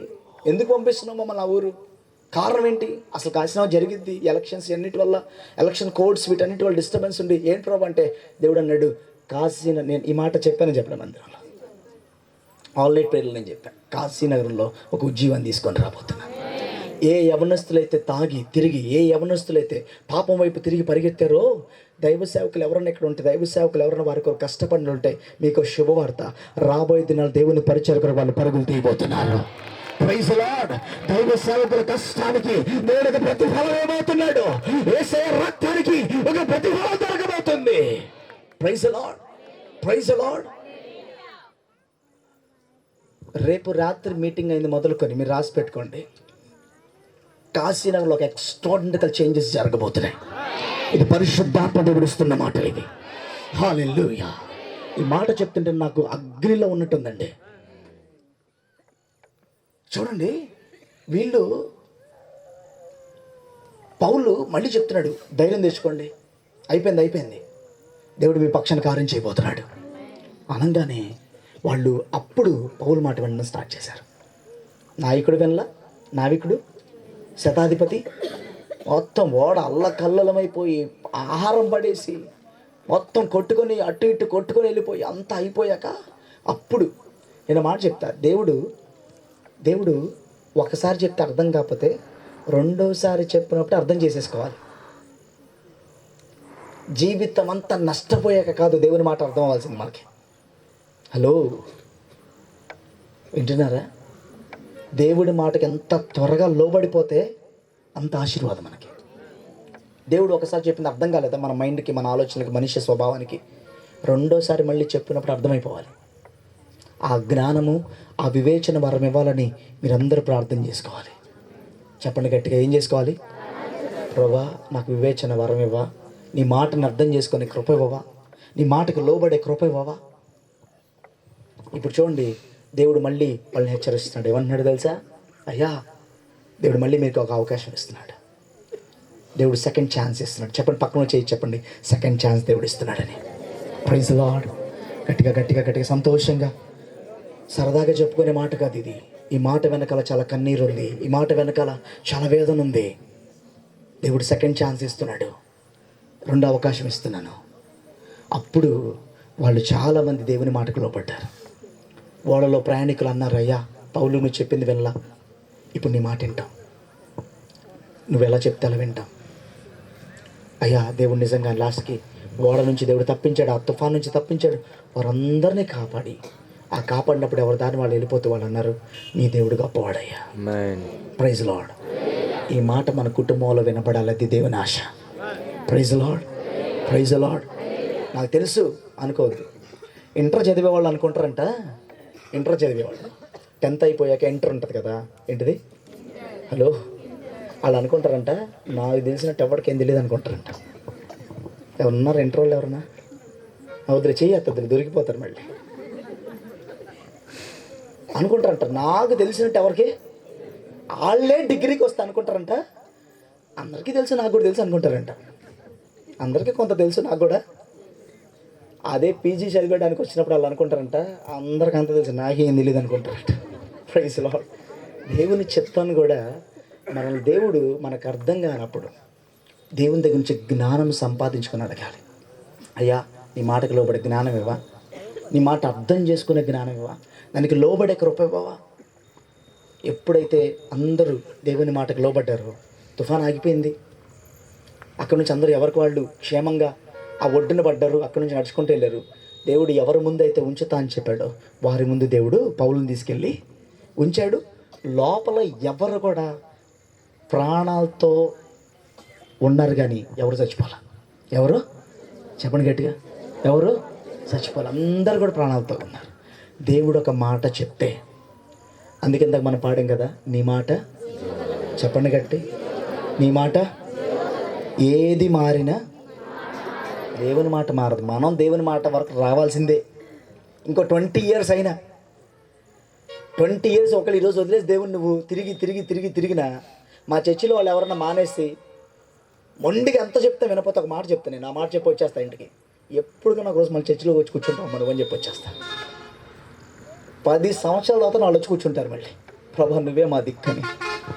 ఎందుకు పంపిస్తున్నావు మమ్మల్ని ఆ ఊరు, కారణం ఏంటి? అసలు కాల్సిన జరిగింది ఎలక్షన్స్ అన్నిటి వల్ల, ఎలక్షన్ కోడ్స్ వీటన్నిటి వల్ల డిస్టర్బెన్స్ ఉంది. ఏంటి ప్రభు అంటే దేవుడు అన్నాడు కాశీన, నేను ఈ మాట చెప్పాను మందిరంలో ఆల్రెడీ ప్రేర్లు నేను చెప్పాను, కాశీనగరంలో ఒక ఉజ్జీవాన్ని తీసుకొని రాబోతున్నాను. ఏ యవనస్తులైతే తాగి తిరిగి, ఏ యవనస్తులైతే పాపం వైపు తిరిగి పరిగెత్తారో, దైవ సేవకులు ఎవరన్నా ఇక్కడ ఉంటే, దైవ సేవకులు ఎవరన్నా వారికి కష్టపడి ఉంటే మీకు శుభవార్త, రాబోయే దినాలు దేవుని పరిచయం వాళ్ళు పరుగులు తీయబోతున్నారు. Praise lord. దైవ సేవకుల కష్టానికి దేవుడు ఒక ప్రతిఫలం ఏమవుతున్నాడు? యేసయ్య రక్తానికి ఒక ప్రతిఫలం దొరకబోతుంది. Praise lord, praise lord. రేపు రాత్రి మీటింగ్ అయింది మొదలుకొని మీరు రాసి పెట్టుకోండి. కాశీనగర్లో ఒక ఎక్స్ట్రాడినరీ చేంజెస్ జరగబోతున్నాయి. ఇది పరిశుద్ధాత్మ దేవుడు ఇస్తున్న మాటలు ఇది. హల్లెలూయా. ఈ మాట చెప్తుంటే నాకు అగ్నిలో ఉన్నట్టుందండి. చూడండి, వీళ్ళు పౌలు మళ్ళీ చెప్తున్నాడు, ధైర్యం తెచ్చుకోండి, అయిపోయింది, దేవుడు మీ పక్షాన కార్యం చేయబోతున్నాడు అనగానే వాళ్ళు అప్పుడు పౌలు మాట వినడం స్టార్ట్ చేశారు. నాయకుడు వినలా, నావికుడు, శతాధిపతి మొత్తం ఓడ అల్లకల్లలమైపోయి ఆహారం పడేసి మొత్తం కొట్టుకొని అటు ఇటు కొట్టుకొని వెళ్ళిపోయి అంతా అయిపోయాక అప్పుడు నేను మాట చెప్తా, దేవుడు ఒకసారి చెప్తే అర్థం కాకపోతే రెండోసారి చెప్పినప్పుడు అర్థం చేసేసుకోవాలి. జీవితం అంతా నష్టపోయాక కాదు దేవుని మాట అర్థం అవ్వాల్సింది మనకి. హలో, వింటున్నారా? దేవుడి మాటకి ఎంత త్వరగా లోబడిపోతే అంత ఆశీర్వాదం మనకి. దేవుడు ఒకసారి చెప్పింది అర్థం కాలేదా మన మైండ్కి, మన ఆలోచనకి, మనిషి స్వభావానికి, రెండోసారి మళ్ళీ చెప్పినప్పుడు అర్థమైపోవాలి. ఆ జ్ఞానము, ఆ వివేచన వరం ఇవ్వాలని మీరందరూ ప్రార్థన చేసుకోవాలి. చెప్పండి గట్టిగా, ఏం చేసుకోవాలి? ప్రభువా నాకు వివేచన వరం ఇవ్వా, నీ మాటను అర్థం చేసుకొని కృప ఇవ్వవా, నీ మాటకు లోబడే కృప ఇవ్వవా. ఇప్పుడు చూడండి, దేవుడు మళ్ళీ వాళ్ళని హెచ్చరిస్తున్నాడు. ఏమంటున్నాడు తెలుసా? అయ్యా, దేవుడు మళ్ళీ మీకు ఒక అవకాశం ఇస్తున్నాడు. దేవుడు సెకండ్ ఛాన్స్ ఇస్తున్నాడు. చెప్పండి, పక్కన చేయి చెప్పండి, సెకండ్ ఛాన్స్ దేవుడు ఇస్తున్నాడని. Praise lord. గట్టిగా సంతోషంగా సరదాగా చెప్పుకునే మాట కాదు ఇది. ఈ మాట వెనకాల చాలా కన్నీరు ఉంది, ఈ మాట వెనకాల చాలా వేదన ఉంది. దేవుడు సెకండ్ ఛాన్స్ ఇస్తున్నాడు, రెండో అవకాశం ఇస్తున్నాను. అప్పుడు వాళ్ళు చాలామంది దేవుని మాటకు లోపడ్డారు. ఓడలో ప్రయాణికులు అన్నారు, అయ్యా పౌలు నువ్వు చెప్పింది వినలా, ఇప్పుడు నీ మాట వింటాం, నువ్వు ఎలా చెప్తే అలా వింటాం. అయ్యా దేవుడు నిజంగా లాస్ట్కి ఓడ నుంచి దేవుడు తప్పించాడు, ఆ తుఫాన్ నుంచి తప్పించాడు, వారందరినీ కాపాడి, ఆ కాపాడినప్పుడు ఎవరి దారిని వాళ్ళు వెళ్ళిపోతూ వాళ్ళు అన్నారు, నీ దేవుడు గొప్పవాడయ్యా. Praise lord. ఈ మాట మన కుటుంబంలో వినపడాలి, అది దేవుని ఆశ. Praise lord, praise lord. నాకు తెలుసు అనుకోవద్దు, ఇంటర్ చదివేవాళ్ళు అనుకుంటారంట, ఇంటర్ చదివేవాళ్ళు 10th అయిపోయాక ఇంటర్ ఉంటుంది కదా, ఏంటిది, హలో, వాళ్ళు అనుకుంటారంట నాకు తెలిసినట్టు ఎవరికి ఏం తెలియదు అనుకుంటారంట. ఎవరున్నారు ఇంటర్ వాళ్ళు? ఎవరన్నా వదిలే, చెయ్యొద్దు, దొరికిపోతారు మళ్ళీ. అనుకుంటారంట నాకు తెలిసినట్టు ఎవరికి, వాళ్ళే డిగ్రీకి వస్తా అనుకుంటారంట. అందరికీ తెలుసు, నాకు కూడా తెలుసు అనుకుంటారంట. అందరికీ కొంత తెలుసు, నాకు కూడా. అదే పీజీ చదివేయడానికి వచ్చినప్పుడు వాళ్ళు అనుకుంటారంట అందరికీ అంత తెలుసు, నాకేం తెలియదు అనుకుంటారంట. Praise lord. దేవుని చిత్తాన్ని కూడా మనల్ని దేవుడు మనకు అర్థం కానప్పుడు దేవుని దగ్గర నుంచి జ్ఞానం సంపాదించుకొని అడగాలి. అయ్యా నీ మాటకు లోబడే జ్ఞానం ఇవ్వా, నీ మాట అర్థం చేసుకునే జ్ఞానం ఇవ్వా, దానికి లోబడే కృప ఇవ్వవా. ఎప్పుడైతే అందరూ దేవుని మాటకు లోబడ్డారో తుఫాన్ ఆగిపోయింది. అక్కడి నుంచి అందరూ ఎవరికి వాళ్ళు క్షేమంగా ఆ ఒడ్డున పడ్డారు, అక్కడి నుంచి నడుచుకుంటూ వెళ్ళారు. దేవుడు ఎవరి ముందు అయితే ఉంచుతా అని చెప్పాడో వారి ముందు దేవుడు పౌలుని తీసుకెళ్ళి ఉంచాడు. లోపల ఎవరు కూడా ప్రాణాలతో ఉన్నారు కానీ ఎవరు చచ్చిపోలే. ఎవరు చెప్పండి గట్టిగా, ఎవరు చచ్చిపోలే, అందరు కూడా ప్రాణాలతో ఉన్నారు. దేవుడు ఒక మాట చెప్తే, అందుకే ఇందాక మనం పాడాం కదా, నీ మాట చెప్పండి గట్టి, నీ మాట ఏది మారినా దేవుని మాట మారదు. మనం దేవుని మాట వరకు రావాల్సిందే. ఇంకో 20 years అయినా, 20 years ఒకళ్ళు ఈరోజు వదిలేసి దేవుని నువ్వు తిరిగినా, మా చర్చిలో వాళ్ళు ఎవరన్నా మానేసి మొండిగా ఎంత చెప్తే వినపోతే ఒక మాట చెప్తాను నేను, ఆ మాట చెప్పి వచ్చేస్తా ఇంటికి. ఎప్పుడుగా నాకు రోజు మళ్ళీ చర్చిలో వచ్చి కూర్చుంటాం మనం అని చెప్పి వచ్చేస్తా. 10 సంవత్సరాల తర్వాత వాళ్ళు వచ్చి కూర్చుంటారు మళ్ళీ, ప్రభా నువ్వే మా దిక్కని,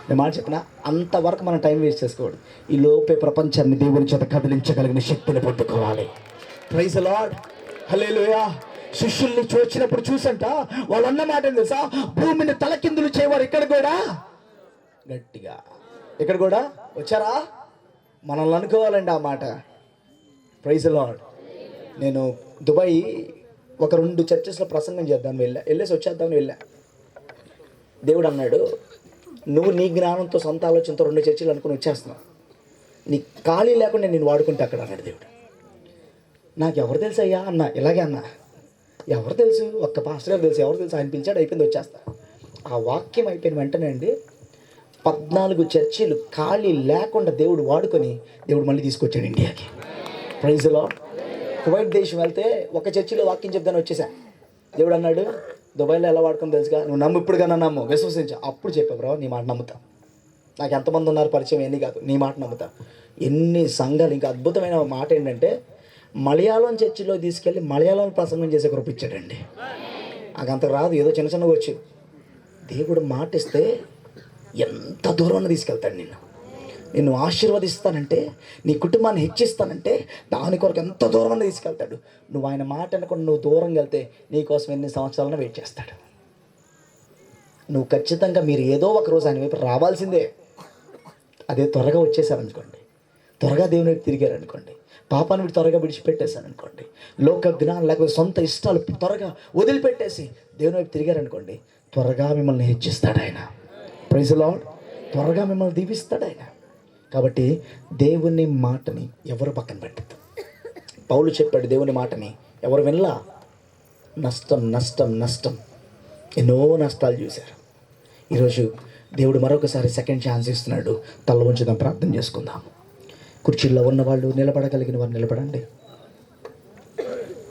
నేను మాట చెప్పిన అంతవరకు మనం టైం వేస్ట్ చేసుకోకూడదు. ఈ లోపే ప్రపంచాన్ని దేవుని చేత కదిలించగలిగిన శక్తిని పొందుకోవాలి. Praise the lord. హల్లెలూయా. శిష్యుల్ని చూసినప్పుడు చూసంట వాళ్ళు అన్న మాట ఏం తెలుసా? భూమిని తలకిందులు చేయవారు ఇక్కడ కూడా గట్టిగా, ఇక్కడ కూడా వచ్చారా? మనల్ని అనుకోవాలండి ఆ మాట. Praise the lord. నేను దుబాయ్ ఒక 2 చర్చెస్లో ప్రసంగం చేద్దాం వెళ్ళేసి వచ్చేద్దామని వెళ్ళా. దేవుడు అన్నాడు, నువ్వు నీ జ్ఞానంతో సొంత ఆలోచనతో 2 చర్చిలు అనుకుని వచ్చేస్తున్నావు, నీ ఖాళీ లేకుండా నేను వాడుకుంటే అక్కడ అన్నాడు దేవుడు. నాకు ఎవరు తెలుసు అయ్యా అన్న, ఇలాగే అన్న, ఎవరు తెలుసు? ఒక్క పాస్టర్ గారు తెలుసు, ఎవరు తెలుసు? ఆయన పిలిచాడు, అయిపోయింది, వచ్చేస్తా. ఆ వాక్యం అయిపోయిన వెంటనే అండి 14 చర్చిలు ఖాళీ లేకుండా దేవుడు వాడుకొని దేవుడు మళ్ళీ తీసుకొచ్చాడు ఇండియాకి. Praise the lord. కువైట్ దేశం వెళ్తే ఒక చర్చిలో వాక్యం చెప్తాను వచ్చేసా. దేవుడు అన్నాడు, దుబాయ్లో ఎలా వాడుకొని తెలుసుగా, నువ్వు నమ్ము, ఇప్పుడు కన్నా నమ్ము, విశ్వసించా. అప్పుడు చెప్పా, బ్రో నీ మాట నమ్ముతా. నాకు ఎంతమంది ఉన్నారు పరిచయం ఎన్ని కాదు, నీ మాట నమ్ముతా. ఎన్ని సంఘాలు. ఇంకా అద్భుతమైన మాట ఏంటంటే మలయాళం చర్చిలో తీసుకెళ్ళి మలయాళం ప్రసంగం చేసే కృప ఇచ్చాడండి. నాకు అంత రాదు, ఏదో చిన్న చిన్నగా వచ్చు. దేవుడు మాట ఇస్తే ఎంత దూరం తీసుకెళ్తాడు నిన్ను ఆశీర్వదిస్తానంటే, నీ కుటుంబాన్ని హెచ్చిస్తానంటే దాని కొరకు ఎంత దూరం తీసుకెళ్తాడు. నువ్వు ఆయన మాట అనుకుని నువ్వు దూరంగా వెళ్తే నీకోసం ఎన్ని సంవత్సరాలను వెయిట్ చేస్తాడు. నువ్వు ఖచ్చితంగా మీరు ఏదో ఒక రోజు ఆయన వైపు రావాల్సిందే. అదే త్వరగా వచ్చేసారనుకోండి, త్వరగా దేవుని వైపు తిరిగారనుకోండి, పాపాన్ని వీడు త్వరగా విడిచిపెట్టేశారనుకోండి, లోక జ్ఞానం లేకపోతే సొంత ఇష్టాలు త్వరగా వదిలిపెట్టేసి దేవుని వైపు తిరిగారనుకోండి, త్వరగా మిమ్మల్ని హెచ్చిస్తాడు ఆయన. Praise the lord. త్వరగా మిమ్మల్ని దీవిస్తాడు ఆయన. కాబట్టి దేవుని మాటని ఎవరు పక్కన పెట్టద్దు. పౌలు చెప్పాడు, దేవుని మాటని ఎవరు వినలా, నష్టం నష్టం నష్టం, ఎన్నో నష్టాలు చూశారు. ఈరోజు దేవుడు మరొకసారి సెకండ్ ఛాన్స్ ఇస్తున్నాడు. తల ఉంచుదాం, ప్రార్థన చేసుకుందాం. కుర్చీల్లో ఉన్నవాళ్ళు, నిలబడగలిగిన వారు నిలబడండి.